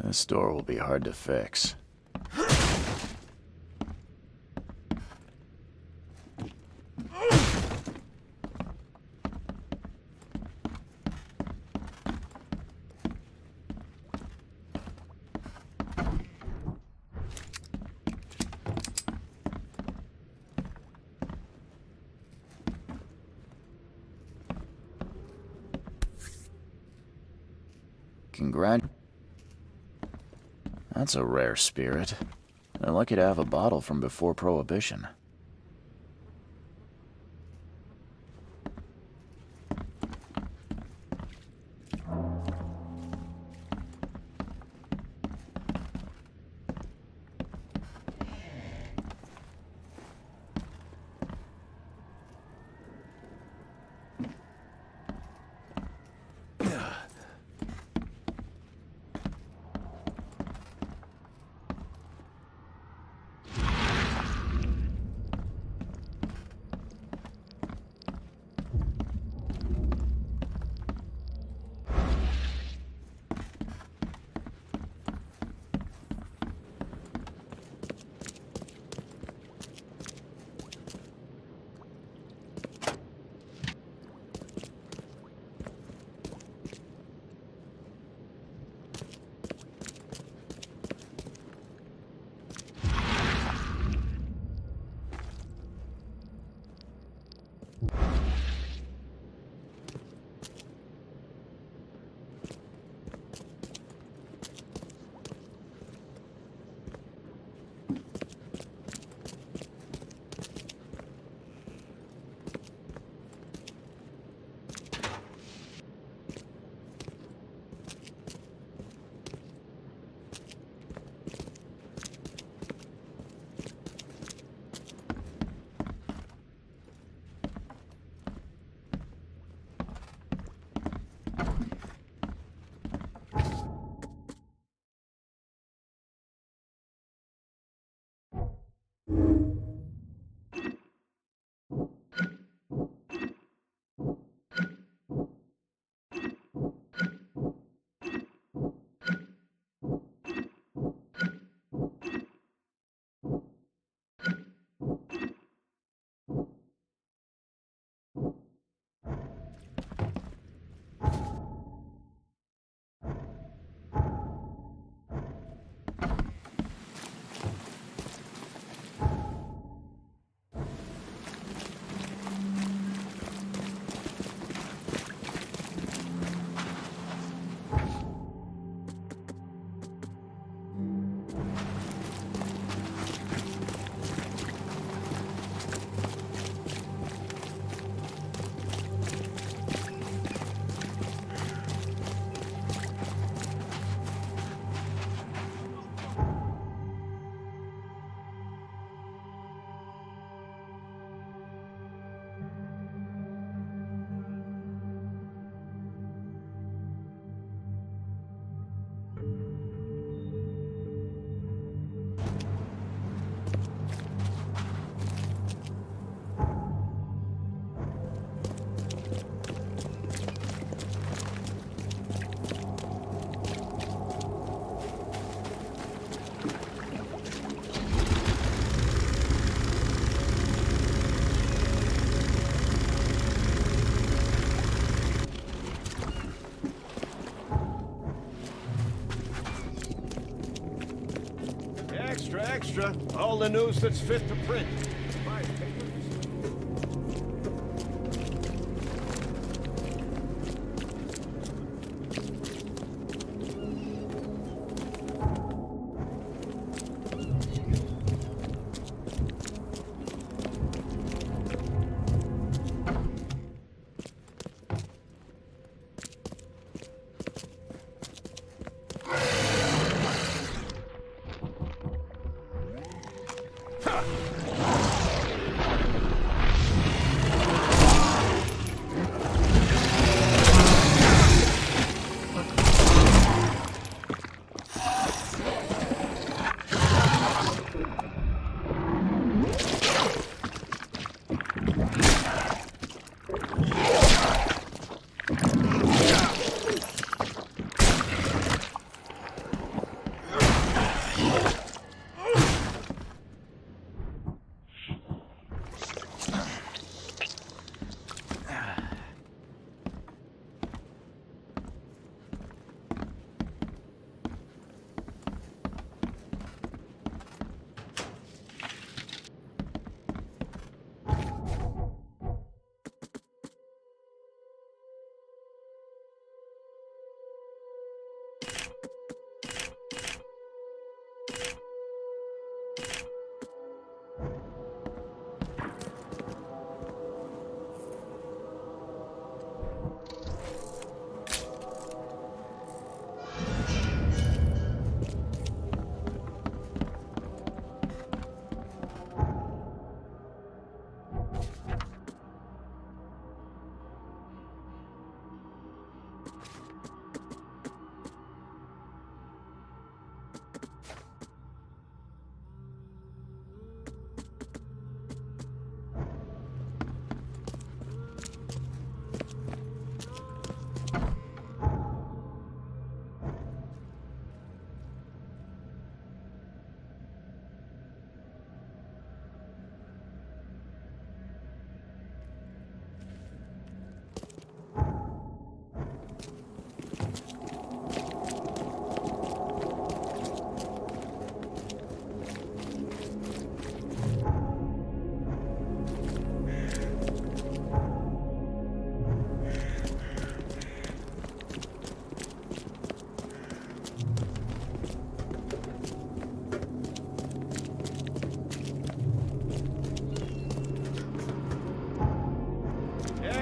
This door will be hard to fix. That's a rare spirit. They're lucky to have a bottle from before Prohibition. Extra. All the news that's fit to print. Ha!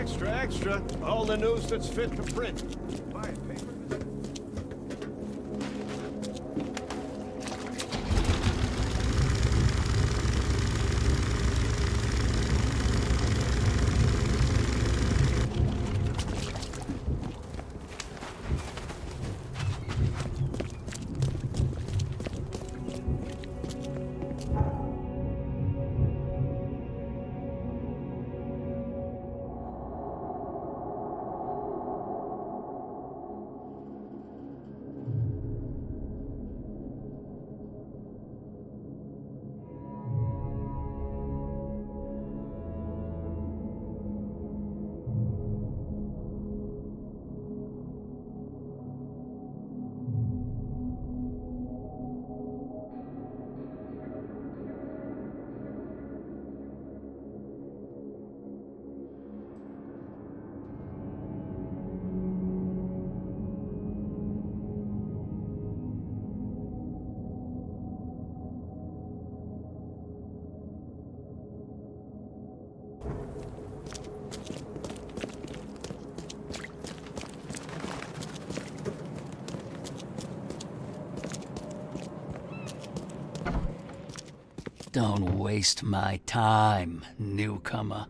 Extra, extra. All the news that's fit to print. Buy a paper. Don't waste my time, newcomer.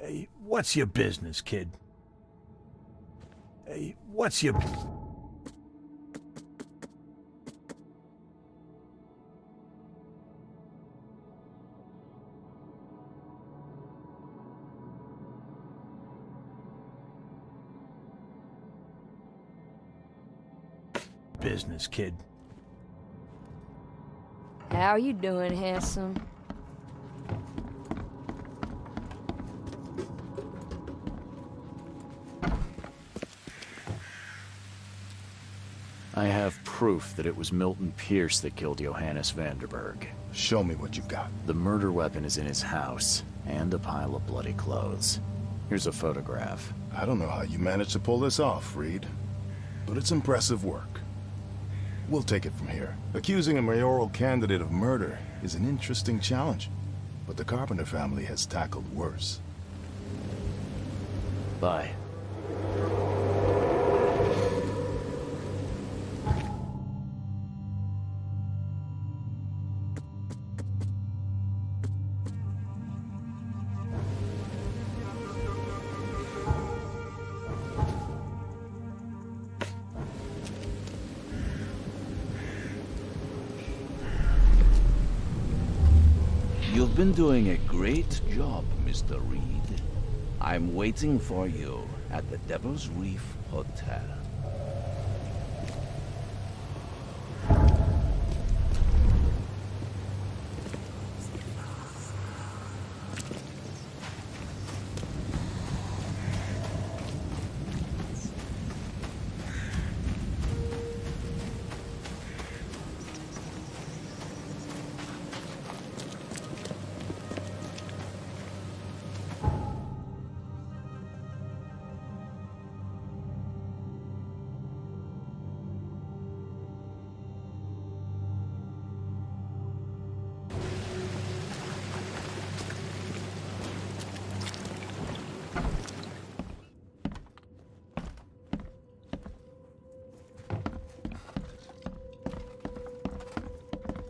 Hey, what's your business, kid? Hey, what's your... business, kid? How you doing, handsome? I have proof that it was Milton Pierce that killed Johannes Vanderberg. Show me what you've got. The murder weapon is in his house, and a pile of bloody clothes. Here's a photograph. I don't know how you managed to pull this off, Reed, but it's impressive work. We'll take it from here. Accusing a mayoral candidate of murder is an interesting challenge, but the Carpenter family has tackled worse. Bye. You've been doing a great job, Mr. Reed. I'm waiting for you at the Devil's Reef Hotel.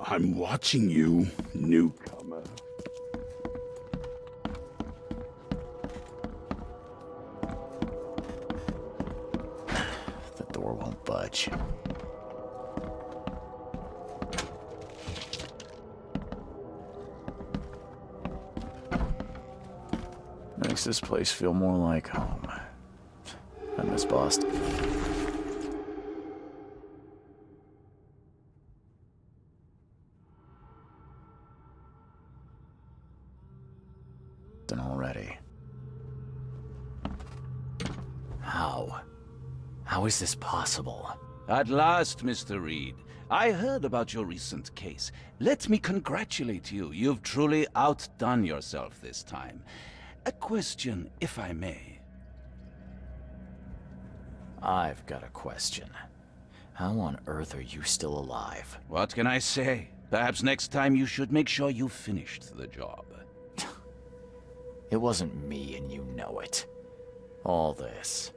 I'm watching you, newcomer. The door won't budge. Makes this place feel more like home. I miss Boston. Already. How is this possible? At last, Mr. Reed. I heard about your recent case. Let me congratulate you. You've truly outdone yourself this time. A question, if I may. I've got a question. How on earth are you still alive? What can I say? Perhaps next time you should make sure you finished the job. It wasn't me, and you know it. All this.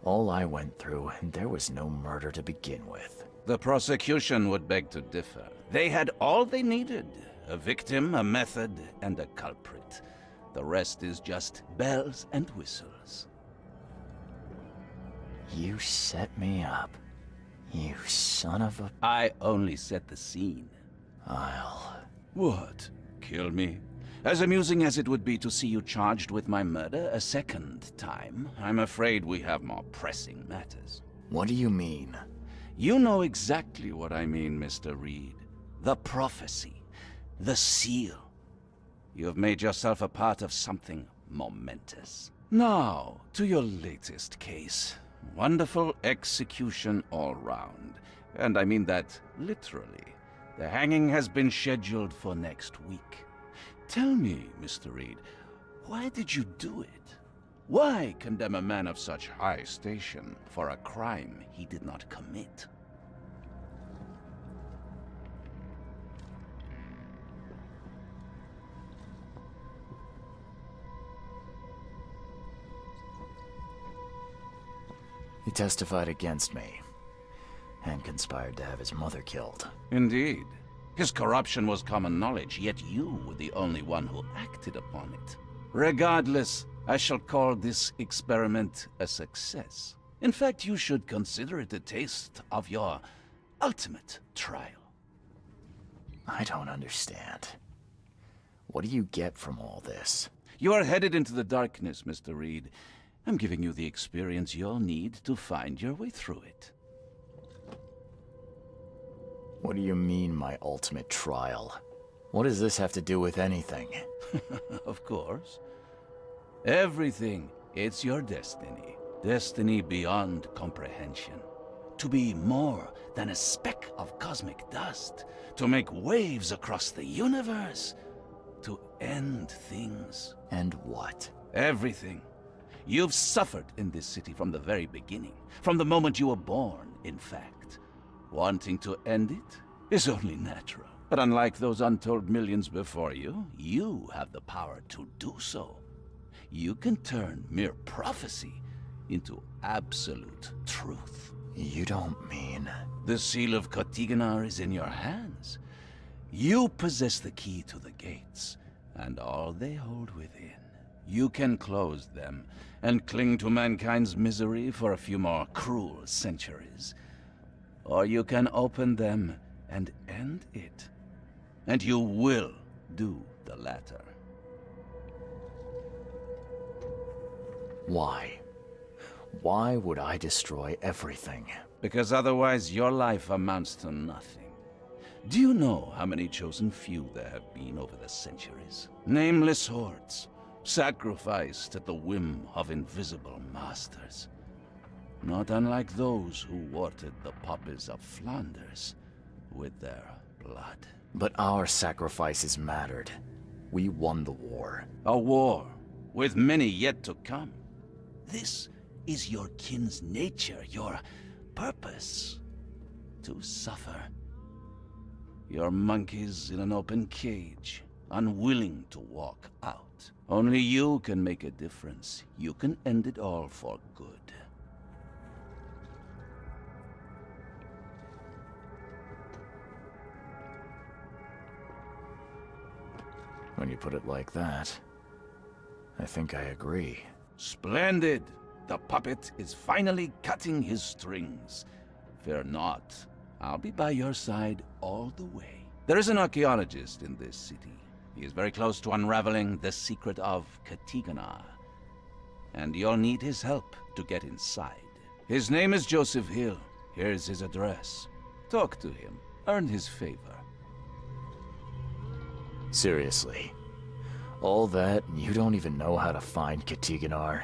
All I went through, and there was no murder to begin with. The prosecution would beg to differ. They had all they needed. A victim, a method, and a culprit. The rest is just bells and whistles. You set me up. You son of a... I only set the scene. I'll... What? Kill me? As amusing as it would be to see you charged with my murder a second time, I'm afraid we have more pressing matters. What do you mean? You know exactly what I mean, Mr. Reed. The prophecy. The seal. You have made yourself a part of something momentous. Now, to your latest case. Wonderful execution all round. And I mean that literally. The hanging has been scheduled for next week. Tell me, Mr. Reed, why did you do it? Why condemn a man of such high station for a crime he did not commit? He testified against me, and conspired to have his mother killed. Indeed. His corruption was common knowledge, yet you were the only one who acted upon it. Regardless, I shall call this experiment a success. In fact, you should consider it a taste of your ultimate trial. I don't understand. What do you get from all this? You are headed into the darkness, Mr. Reed. I'm giving you the experience you'll need to find your way through it. What do you mean, my ultimate trial? What does this have to do with anything? Of course. Everything. It's your destiny. Destiny beyond comprehension. To be more than a speck of cosmic dust. To make waves across the universe. To end things. And what? Everything. You've suffered in this city from the very beginning. From the moment you were born, in fact. Wanting to end it is only natural. But unlike those untold millions before you, you have the power to do so. You can turn mere prophecy into absolute truth. You don't mean... The seal of Kotiganar is in your hands. You possess the key to the gates, and all they hold within. You can close them, and cling to mankind's misery for a few more cruel centuries. Or you can open them and end it. And you will do the latter. Why? Why would I destroy everything? Because otherwise your life amounts to nothing. Do you know how many chosen few there have been over the centuries? Nameless hordes, sacrificed at the whim of invisible masters. Not unlike those who watered the poppies of Flanders with their blood. But our sacrifices mattered. We won the war. A war, with many yet to come. This is your kin's nature, your purpose. To suffer. You're monkeys in an open cage, unwilling to walk out. Only you can make a difference. You can end it all for good. When you put it like that, I think I agree. Splendid! The puppet is finally cutting his strings. Fear not. I'll be by your side all the way. There is an archaeologist in this city. He is very close to unraveling the secret of Kotiganar. and you'll need his help to get inside. His name is Joseph Hill. Here's his address. Talk to him. Earn his favor. Seriously. All that, and you don't even know how to find Katiganar?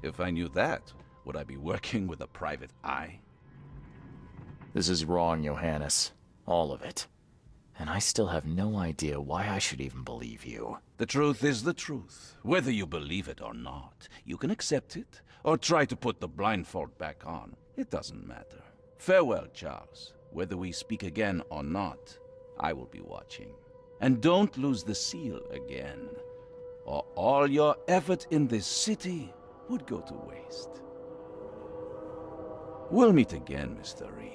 If I knew that, would I be working with a private eye? This is wrong, Johannes. All of it. And I still have no idea why I should even believe you. The truth is the truth. Whether you believe it or not, you can accept it, or try to put the blindfold back on. It doesn't matter. Farewell, Charles. Whether we speak again or not, I will be watching. And don't lose the seal again, or all your effort in this city would go to waste. We'll meet again, Mr. Reed.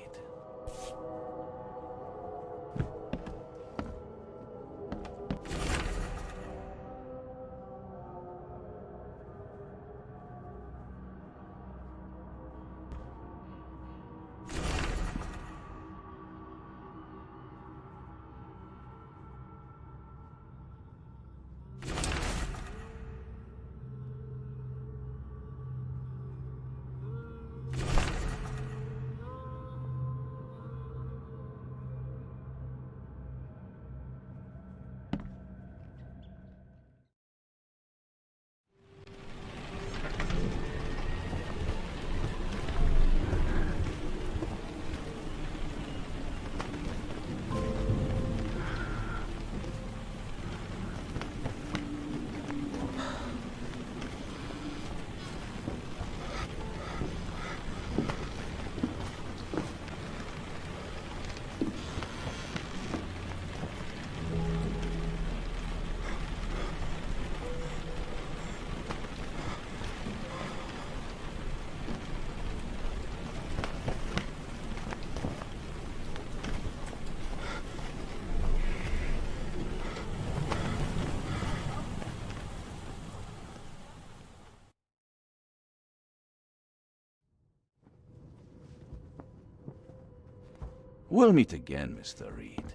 We'll meet again, Mr. Reed.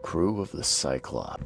Crew of the Cyclops.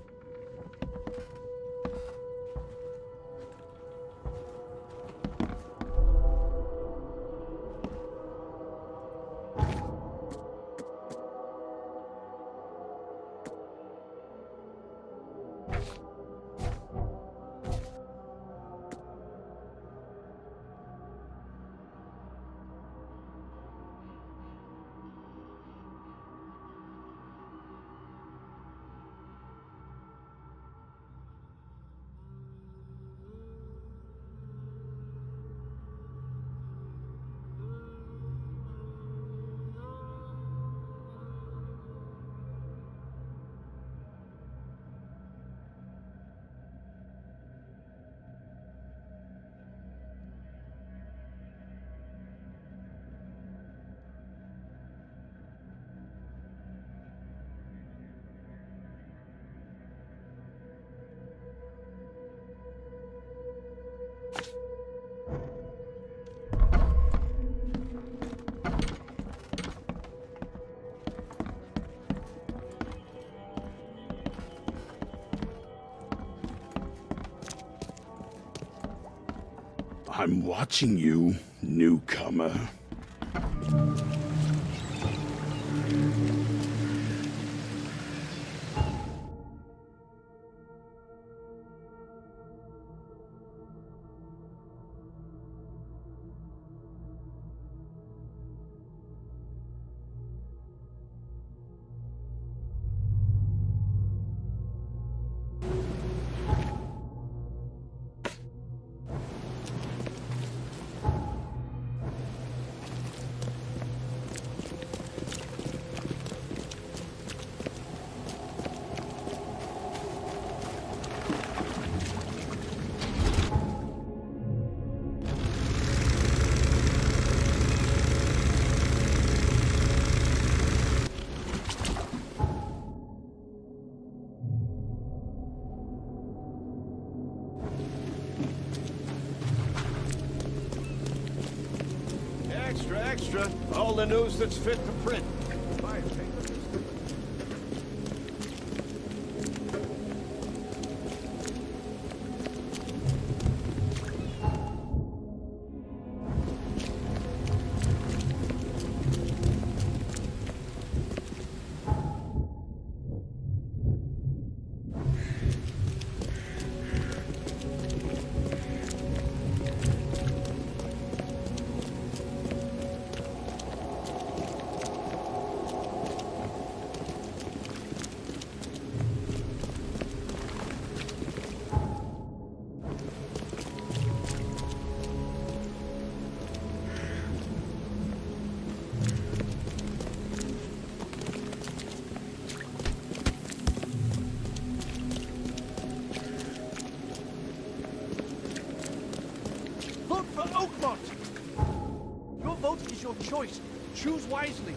I'm watching you, newcomer. Extra. All the news that's fit to print. choice. Choose wisely.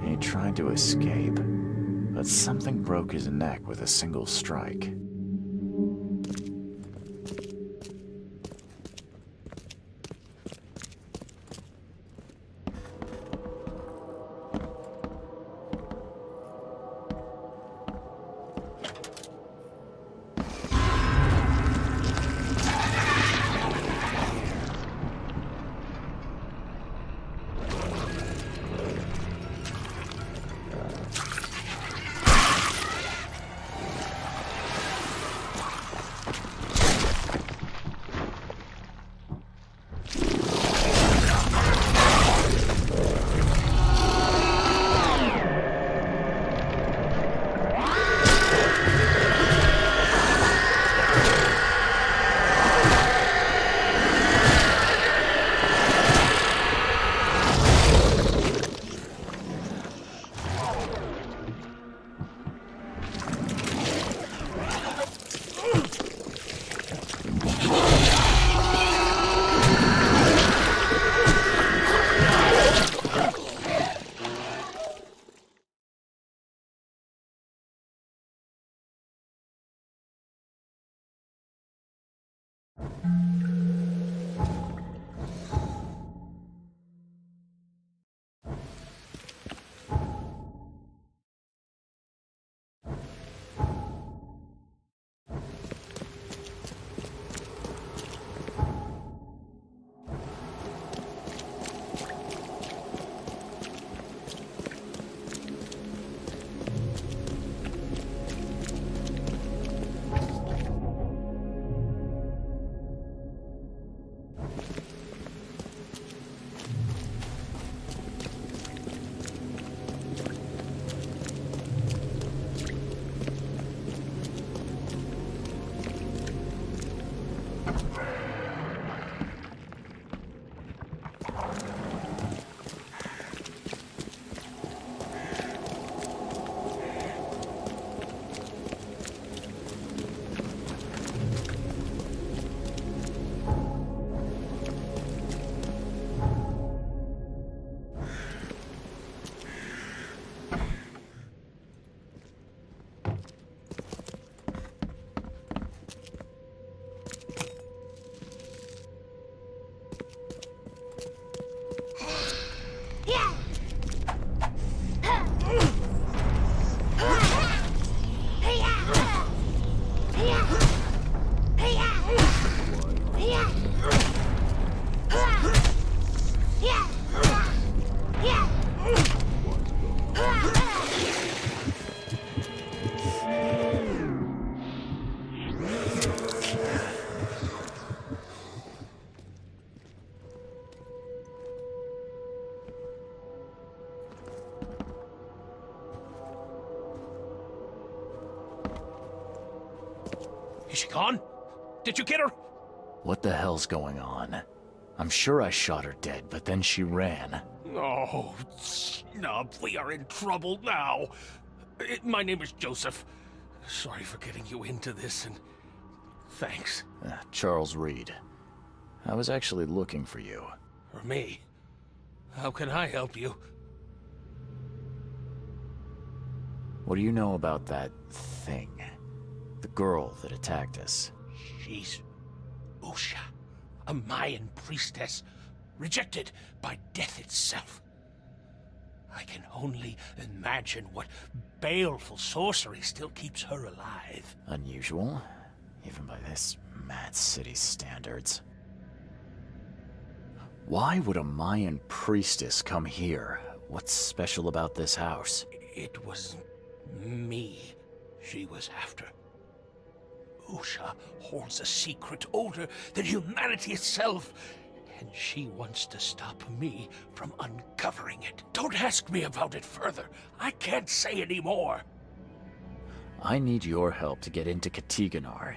He tried to escape, but something broke his neck with a single strike. Is she gone? Did you get her? What the hell's going on? I'm sure I shot her dead, but then she ran. Oh, snub, we are in trouble now. My name is Joseph. Sorry for getting you into this, and thanks. Charles Reed. I was actually looking for you. For me? How can I help you? What do you know about that thing? The girl that attacked us? She's Usha, a Mayan priestess, rejected by death itself. I can only imagine what baleful sorcery still keeps her alive. Unusual, even by this mad city standards. Why would a Mayan priestess come here? What's special about this house? It was me she was after. Usha holds a secret older than humanity itself, and she wants to stop me from uncovering it. Don't ask me about it further. I can't say any more. I need your help to get into Katiganar.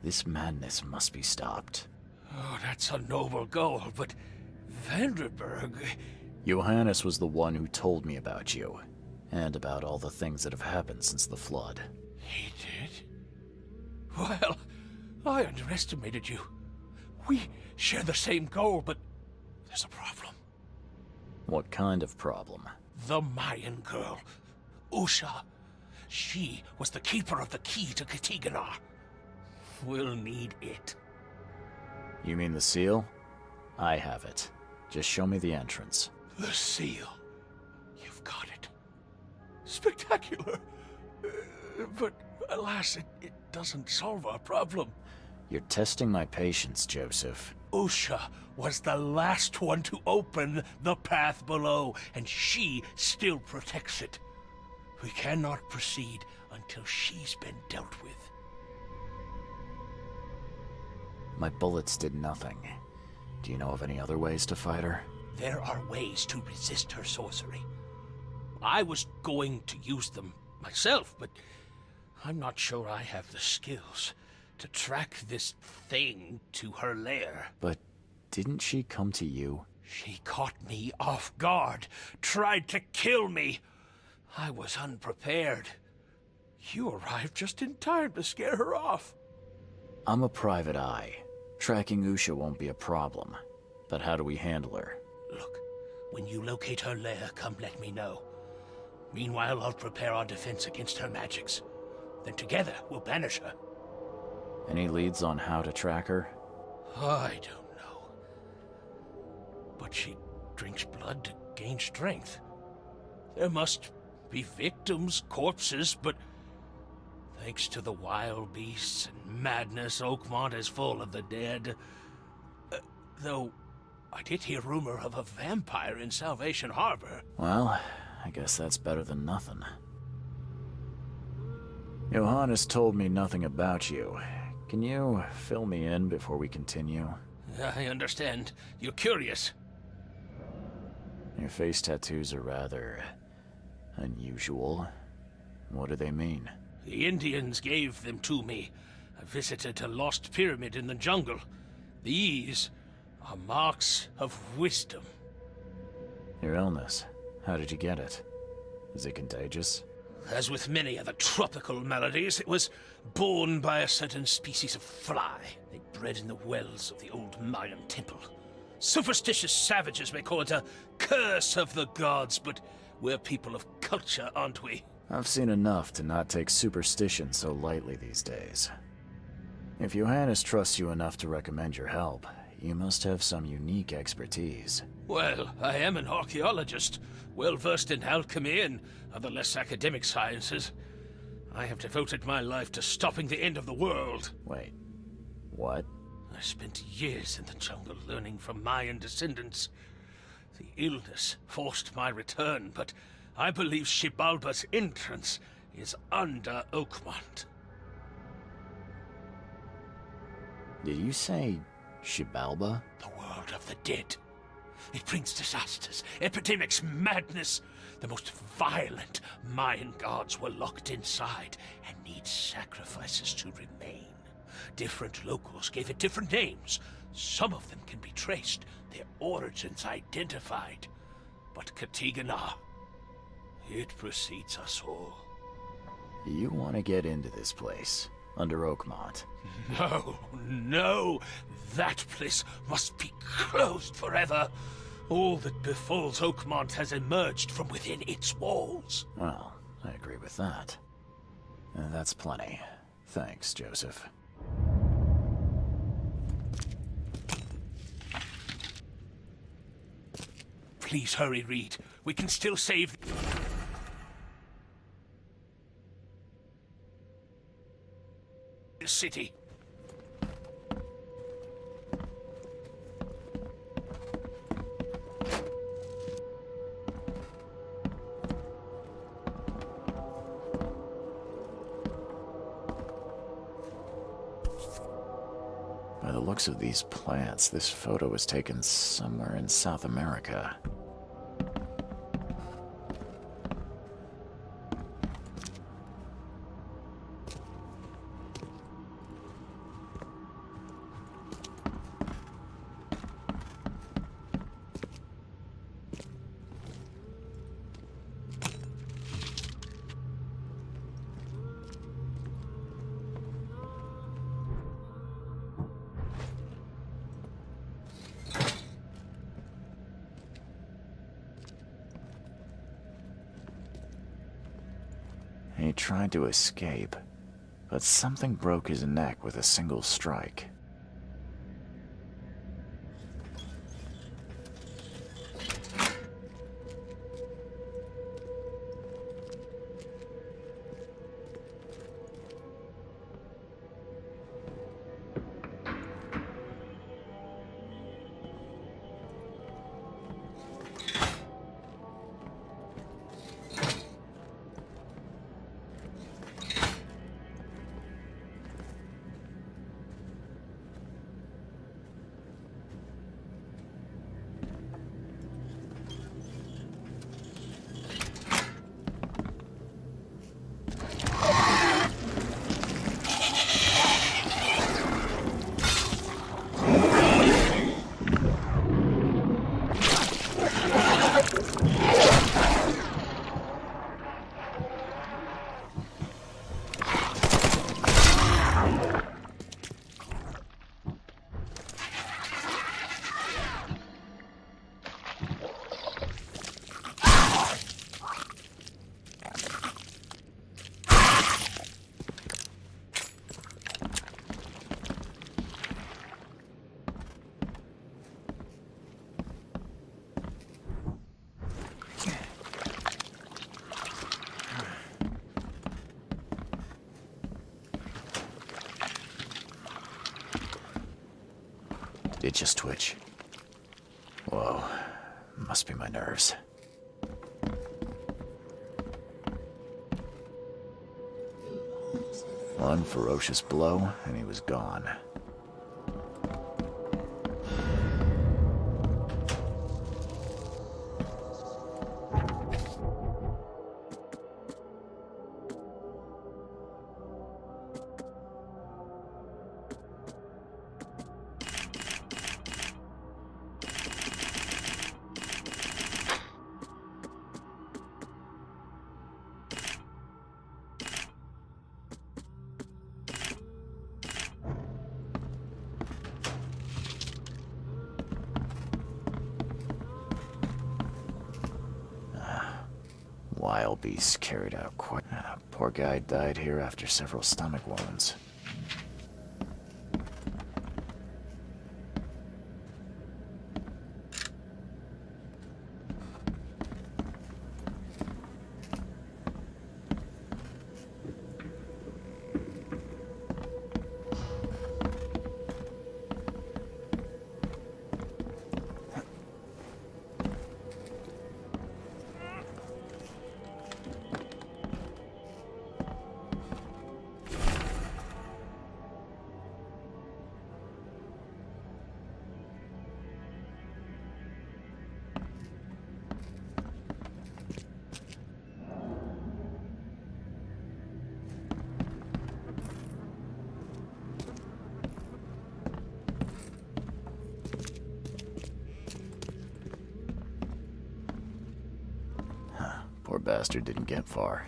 This madness must be stopped. Oh, that's a noble goal, but Vanderberg... Johannes was the one who told me about you. And about all the things that have happened since the flood. He did? Well, I underestimated you. We share the same goal, but there's a problem. What kind of problem? The Mayan girl, Usha. She was the keeper of the key to Katiganar. We'll need it. You mean the seal? I have it. Just show me the entrance. The seal. You've got it. Spectacular. But alas, it doesn't solve our problem. You're testing my patience, Joseph. Usha was the last one to open the path below, and she still protects it. We cannot proceed until she's been dealt with. My bullets did nothing. Do you know of any other ways to fight her? There are ways to resist her sorcery. I was going to use them myself, but I'm not sure I have the skills to track this thing to her lair. But didn't she come to you? She caught me off guard, tried to kill me. I was unprepared. You arrived just in time to scare her off. I'm a private eye. Tracking Usha won't be a problem. But how do we handle her? Look, when you locate her lair, come let me know. Meanwhile, I'll prepare our defense against her magics. Then together, we'll banish her. Any leads on how to track her? I don't know. But she drinks blood to gain strength. There must be victims, corpses, but thanks to the wild beasts and madness, Oakmont is full of the dead. Though, I did hear rumor of a vampire in Salvation Harbor. Well, I guess that's better than nothing. Johannes told me nothing about you. Can you fill me in before we continue? I understand. You're curious. Your face tattoos are rather unusual. What do they mean? The Indians gave them to me. I visited a lost pyramid in the jungle. These are marks of wisdom. Your illness. How did you get it? Is it contagious? As with many other tropical maladies, it was borne by a certain species of fly. They bred in the wells of the old Mayan temple. Superstitious savages may call it a curse of the gods, but we're people of culture, aren't we? I've seen enough to not take superstition so lightly these days. If Johannes trusts you enough to recommend your help, you must have some unique expertise. Well, I am an archaeologist, well-versed in alchemy and other less academic sciences. I have devoted my life to stopping the end of the world. Wait, what? I spent years in the jungle learning from Mayan descendants. The illness forced my return, but I believe Xibalba's entrance is under Oakmont. Did you say Xibalba? The world of the dead. It brings disasters, epidemics, madness. The most violent Mayan gods were locked inside and need sacrifices to remain. Different locals gave it different names. Some of them can be traced, their origins identified. But Katiganar, it precedes us all. You want to get into this place, under Oakmont? No. That place must be closed forever. All that befalls Oakmont has emerged from within its walls. Well, I agree with that. That's plenty. Thanks, Joseph. Please hurry, Reed. We can still save the city. By the looks of these plants, this photo was taken somewhere in South America. tried to escape, but something broke his neck with a single strike. It just twitch. Whoa, must be my nerves. One ferocious blow, and he was gone. Wild beasts carried out quite... poor guy died here after several stomach wounds. Poor bastard didn't get far.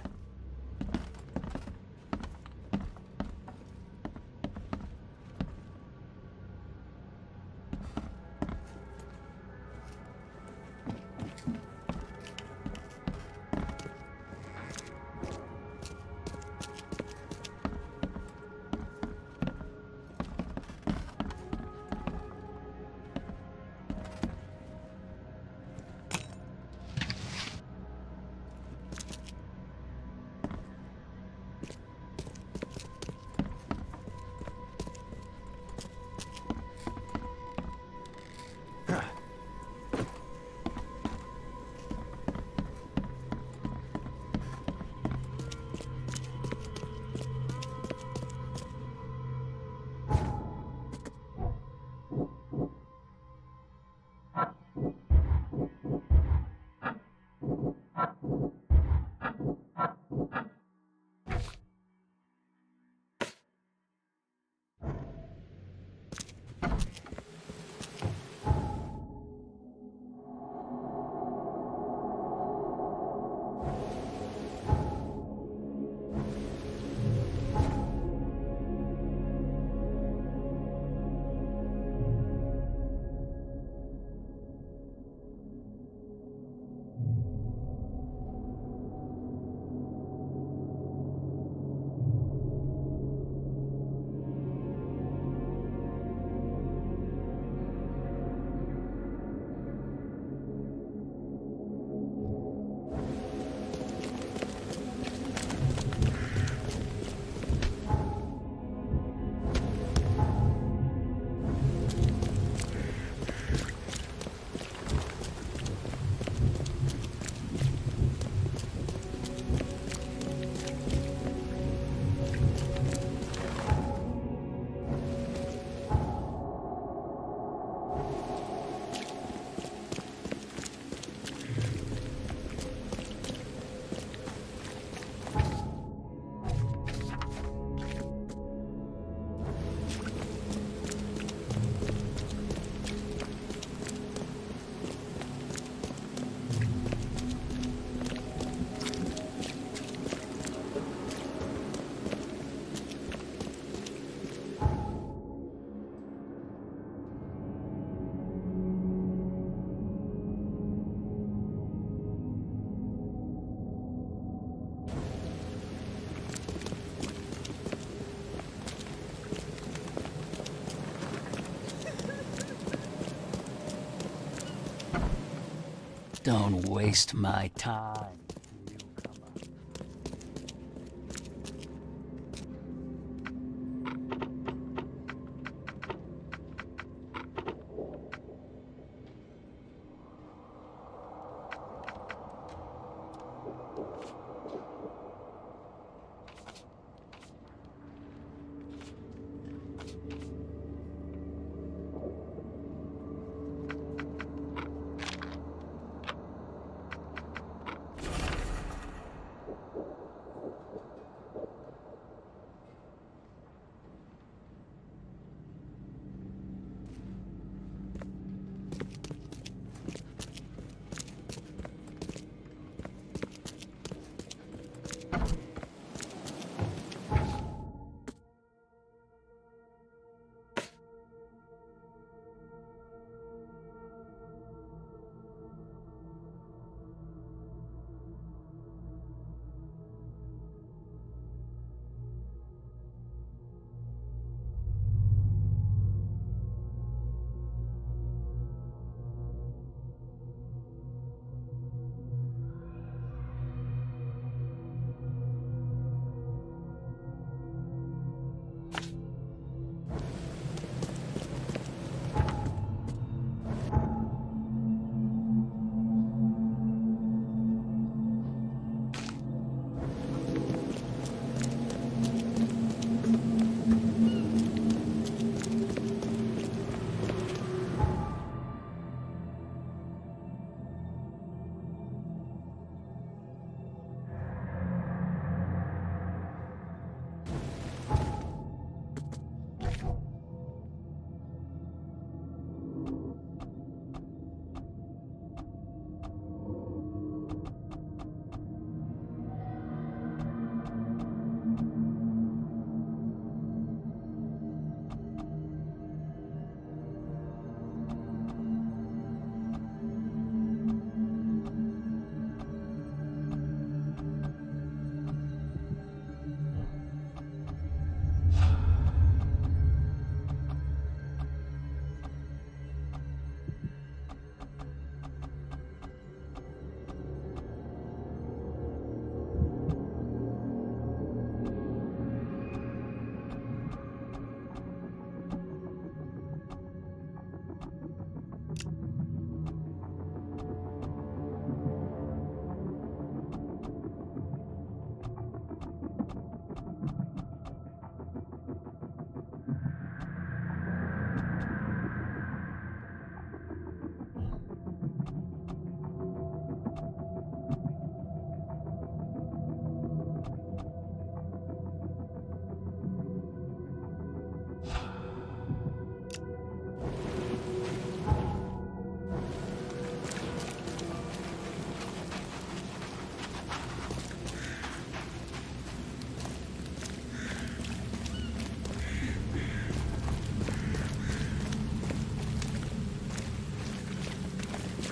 Don't waste my time.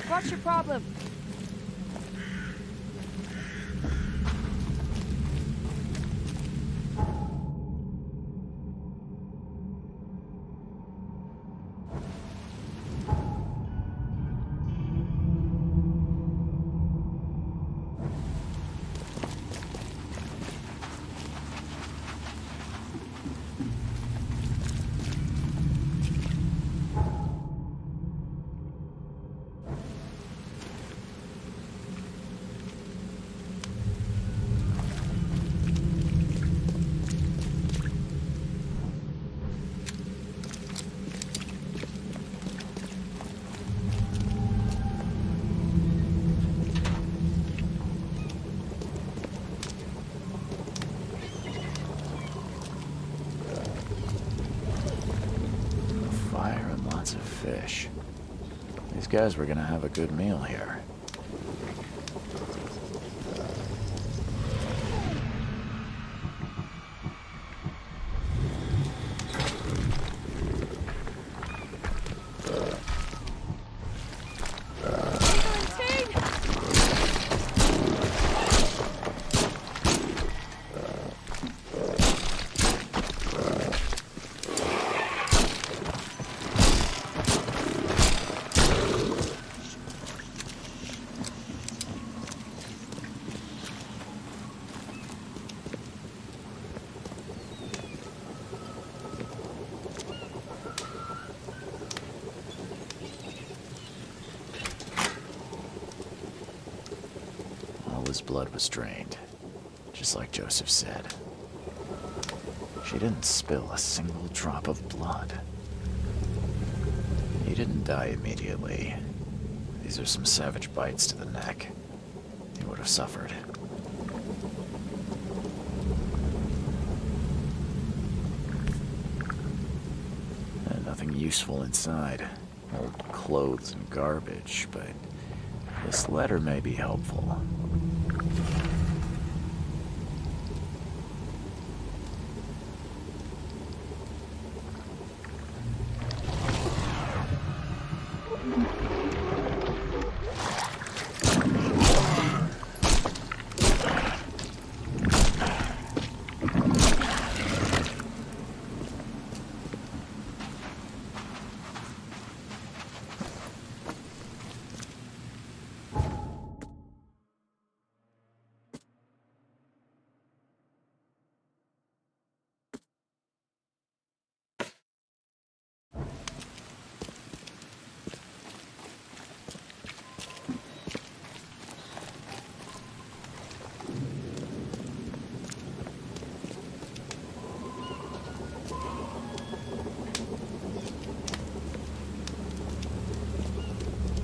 What's your problem? Fire and lots of fish. These guys were gonna have a good meal here. His blood was drained, just like Joseph said. She didn't spill a single drop of blood. He didn't die immediately. These are some savage bites to the neck. He would have suffered. And nothing useful inside. Old clothes and garbage, but this letter may be helpful.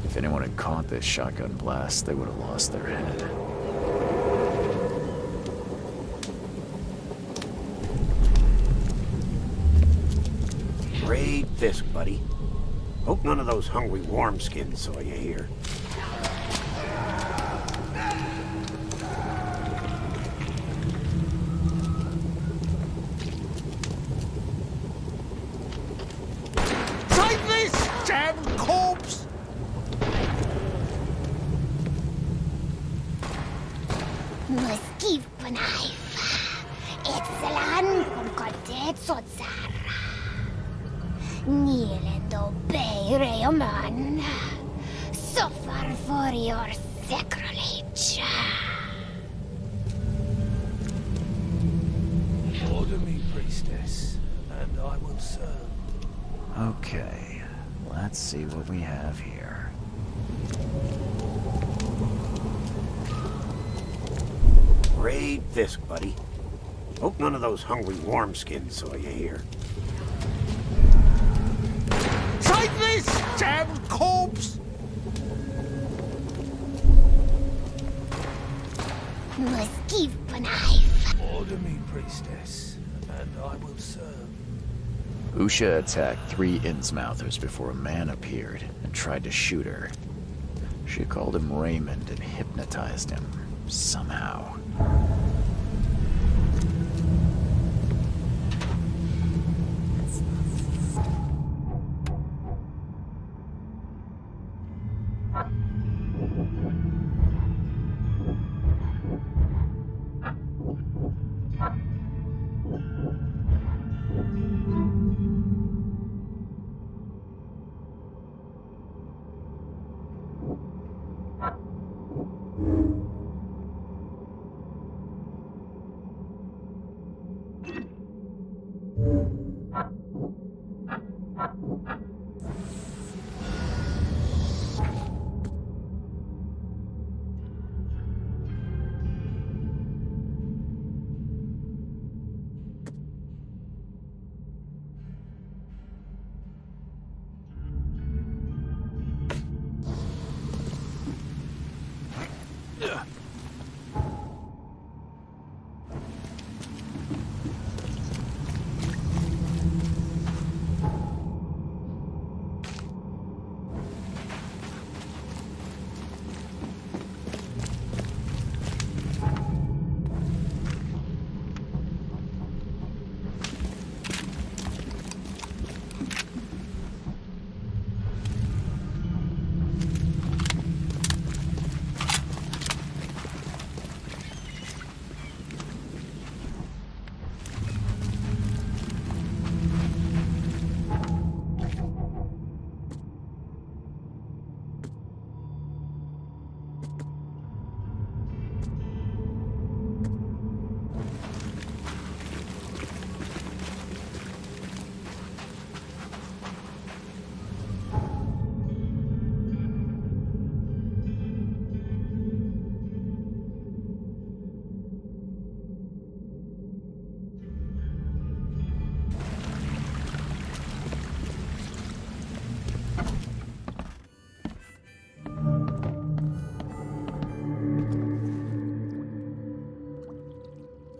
If anyone had caught this shotgun blast, they would have lost their head. Great Fisk, buddy. Hope none of those hungry warmskins saw you here. Take this, damn corpse! Moskivknife. Excellent konkordet sotsara. Nilendo beireoman. Suffer for your sacrilege. Order me, priestess, and I will serve. Okay, let's see what we have here. Great Fisk, buddy. Hope none of those hungry warmskins saw you here. Take this, damn corpse! Moskivknife. Order me, priestess, and I will serve. Usha attacked 3 Innsmouthers before a man appeared and tried to shoot her. She called him Raymond and hypnotized him, somehow.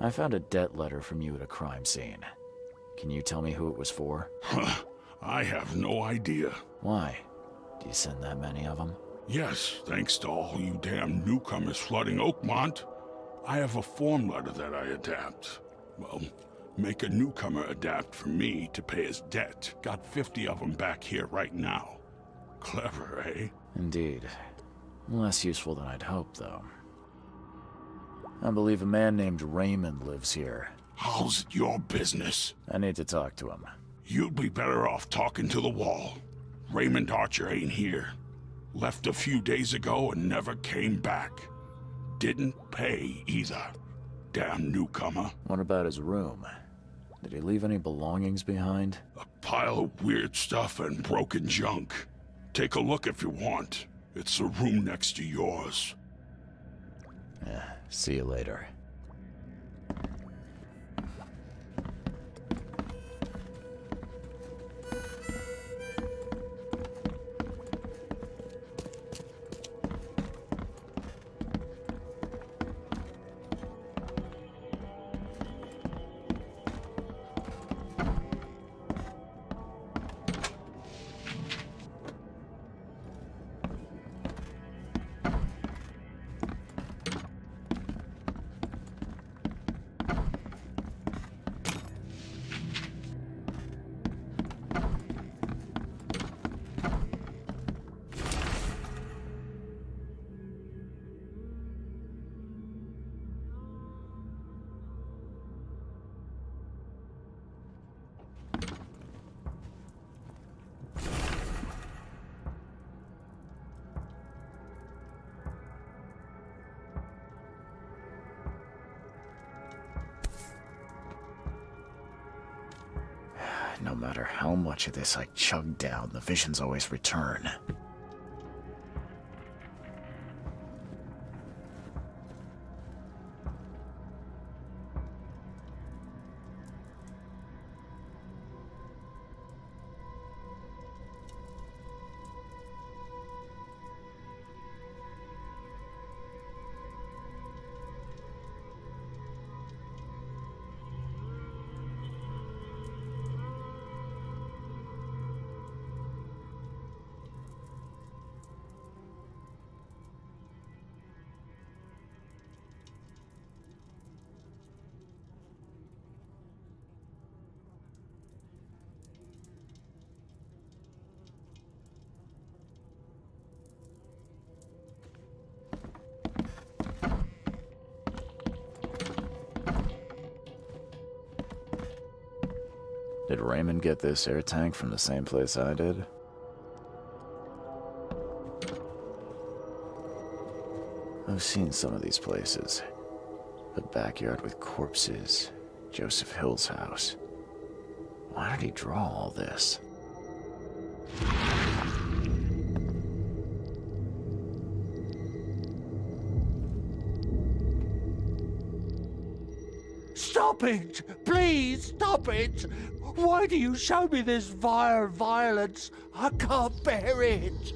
I found a debt letter from you at a crime scene. Can you tell me who it was for? I have no idea. Why? Do you send that many of them? Yes, thanks to all you damn newcomers flooding Oakmont. I have a form letter that I adapt. Well, make a newcomer adapt for me to pay his debt. Got 50 of them back here right now. Clever, eh? Indeed. Less useful than I'd hoped, though. I believe a man named Raymond lives here. How's it your business? I need to talk to him. You'd be better off talking to the wall. Raymond Archer ain't here. Left a few days ago and never came back. Didn't pay either. Damn newcomer. What about his room? Did he leave any belongings behind? A pile of weird stuff and broken junk. Take a look if you want. It's the room next to yours. See you later. No matter how much of this I chug down, the visions always return. Did Raymond get this air tank from the same place I did? I've seen some of these places. The backyard with corpses, Joseph Hill's house. Why did he draw all this? Stop it! Please, stop it! Why do you show me this vile violence? I can't bear it!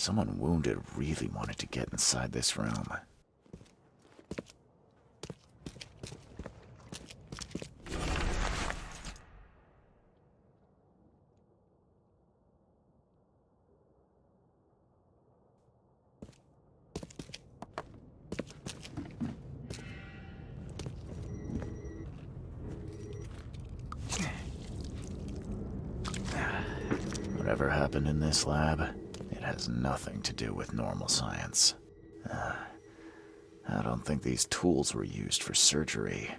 Someone wounded really wanted to get inside this room. Whatever happened in this lab, it has nothing to do with normal science. I don't think these tools were used for surgery.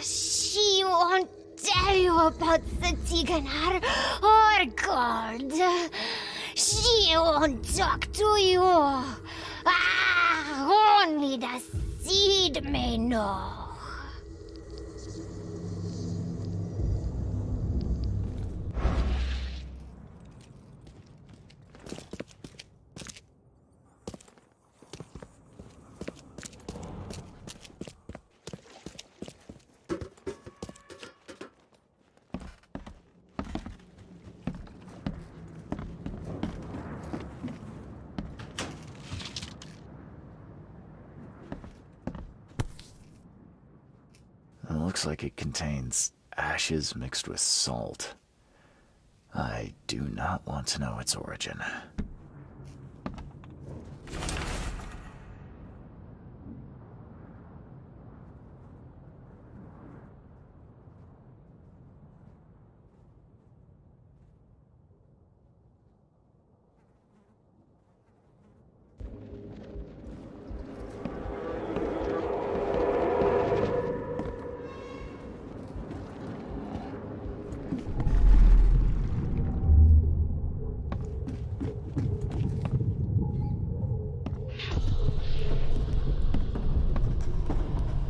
She won't tell you about the Tiganar or gold. She won't talk to you. Only the seed may know. It looks like it contains ashes mixed with salt. I do not want to know its origin.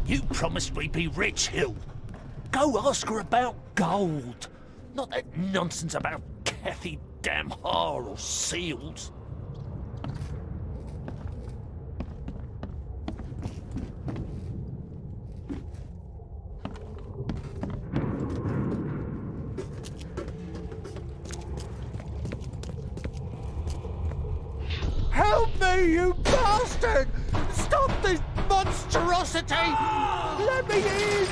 You promised we'd be rich, Hill. Go ask her about gold. Not that nonsense about Kathy Damhar or seals. Help me, you bastard! Stop this monstrosity! Let me in!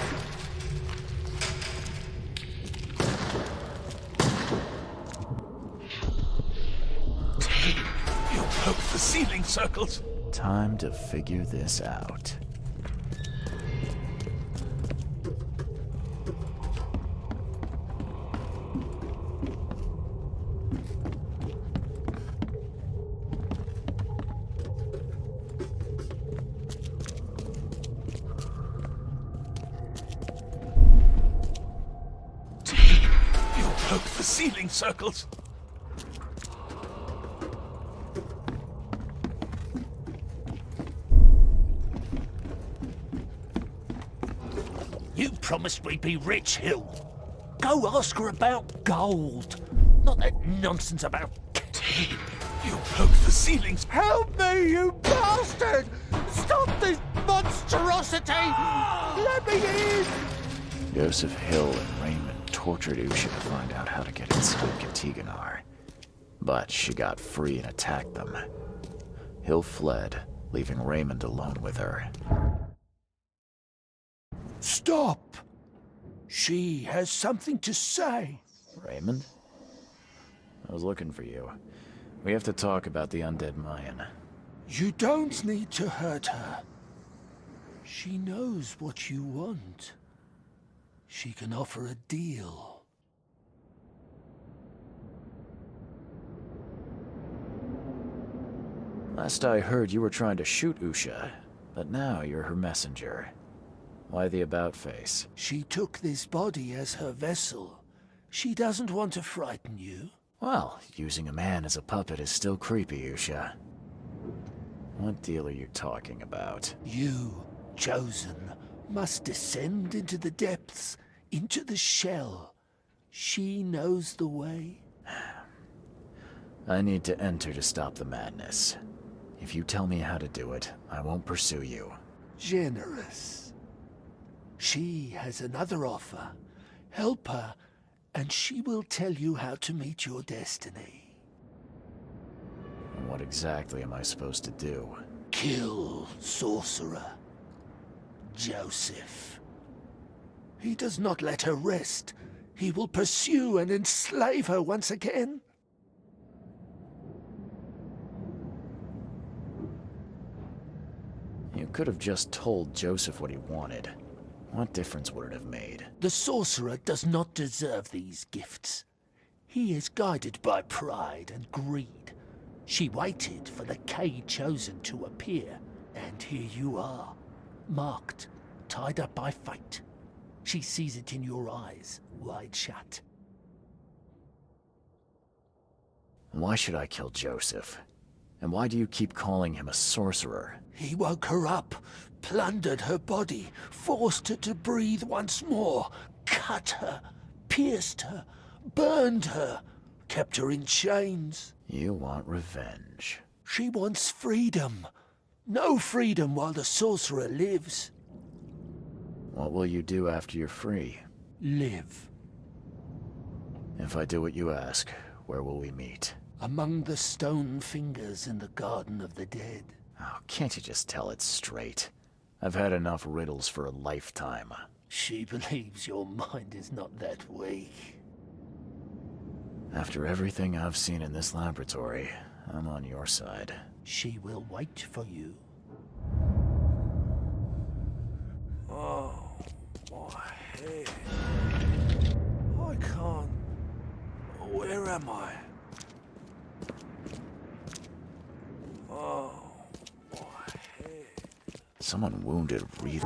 You broke the ceiling circles. Time to figure this out. You broke the ceiling circles. You promised we'd be rich, Hill. Go ask her about gold. Not that nonsense about... You broke the ceilings. Help me, you bastard! Stop this monstrosity! Let me in! Joseph Hill and Raymond tortured Usha to find out how to get inside Katiganar. But she got free and attacked them. Hill fled, leaving Raymond alone with her. Stop! She has something to say. Raymond? I was looking for you. We have to talk about the undead Mayan. You don't need to hurt her. She knows what you want. She can offer a deal. Last I heard, you were trying to shoot Usha, but now you're her messenger. Why the about-face? She took this body as her vessel. She doesn't want to frighten you. Well, using a man as a puppet is still creepy, Usha. What deal are you talking about? You, chosen, must descend into the depths, into the shell. She knows the way. I need to enter to stop the madness. If you tell me how to do it, I won't pursue you. Generous. She has another offer. Help her, and she will tell you how to meet your destiny. And what exactly am I supposed to do? Kill Sorcerer Joseph. He does not let her rest. He will pursue and enslave her once again. You could have just told Joseph what he wanted. What difference would it have made? The sorcerer does not deserve these gifts. He is guided by pride and greed. She waited for the K chosen to appear, and here you are, marked, tied up by fate. She sees it in your eyes, wide shut. Why should I kill Joseph? And why do you keep calling him a sorcerer? He woke her up, plundered her body, forced her to breathe once more, cut her, pierced her, burned her, kept her in chains. You want revenge. She wants freedom. No freedom while the sorcerer lives. What will you do after you're free? Live. If I do what you ask, where will we meet? Among the stone fingers in the Garden of the Dead. Oh, can't you just tell it straight? I've had enough riddles for a lifetime. She believes your mind is not that weak. After everything I've seen in this laboratory, I'm on your side. She will wait for you. Oh, my head. I can't... Where am I? Oh, my head. Someone wounded Reed.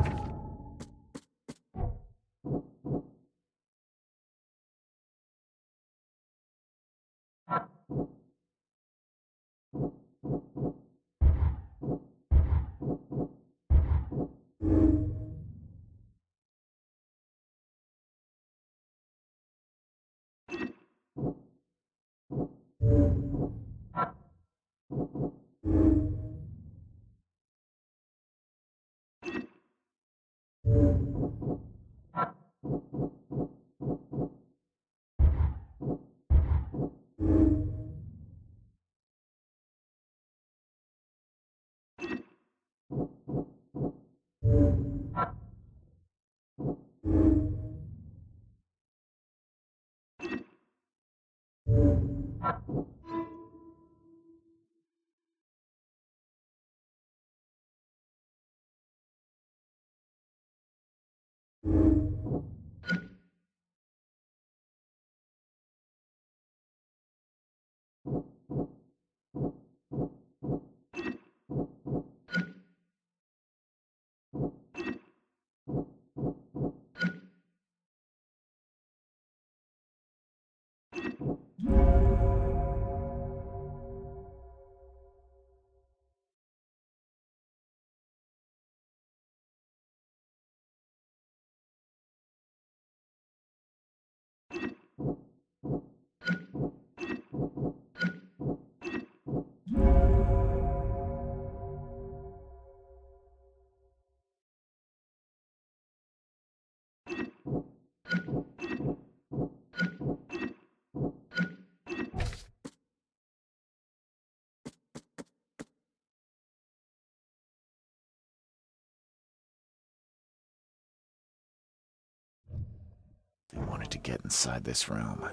They wanted to get inside this room.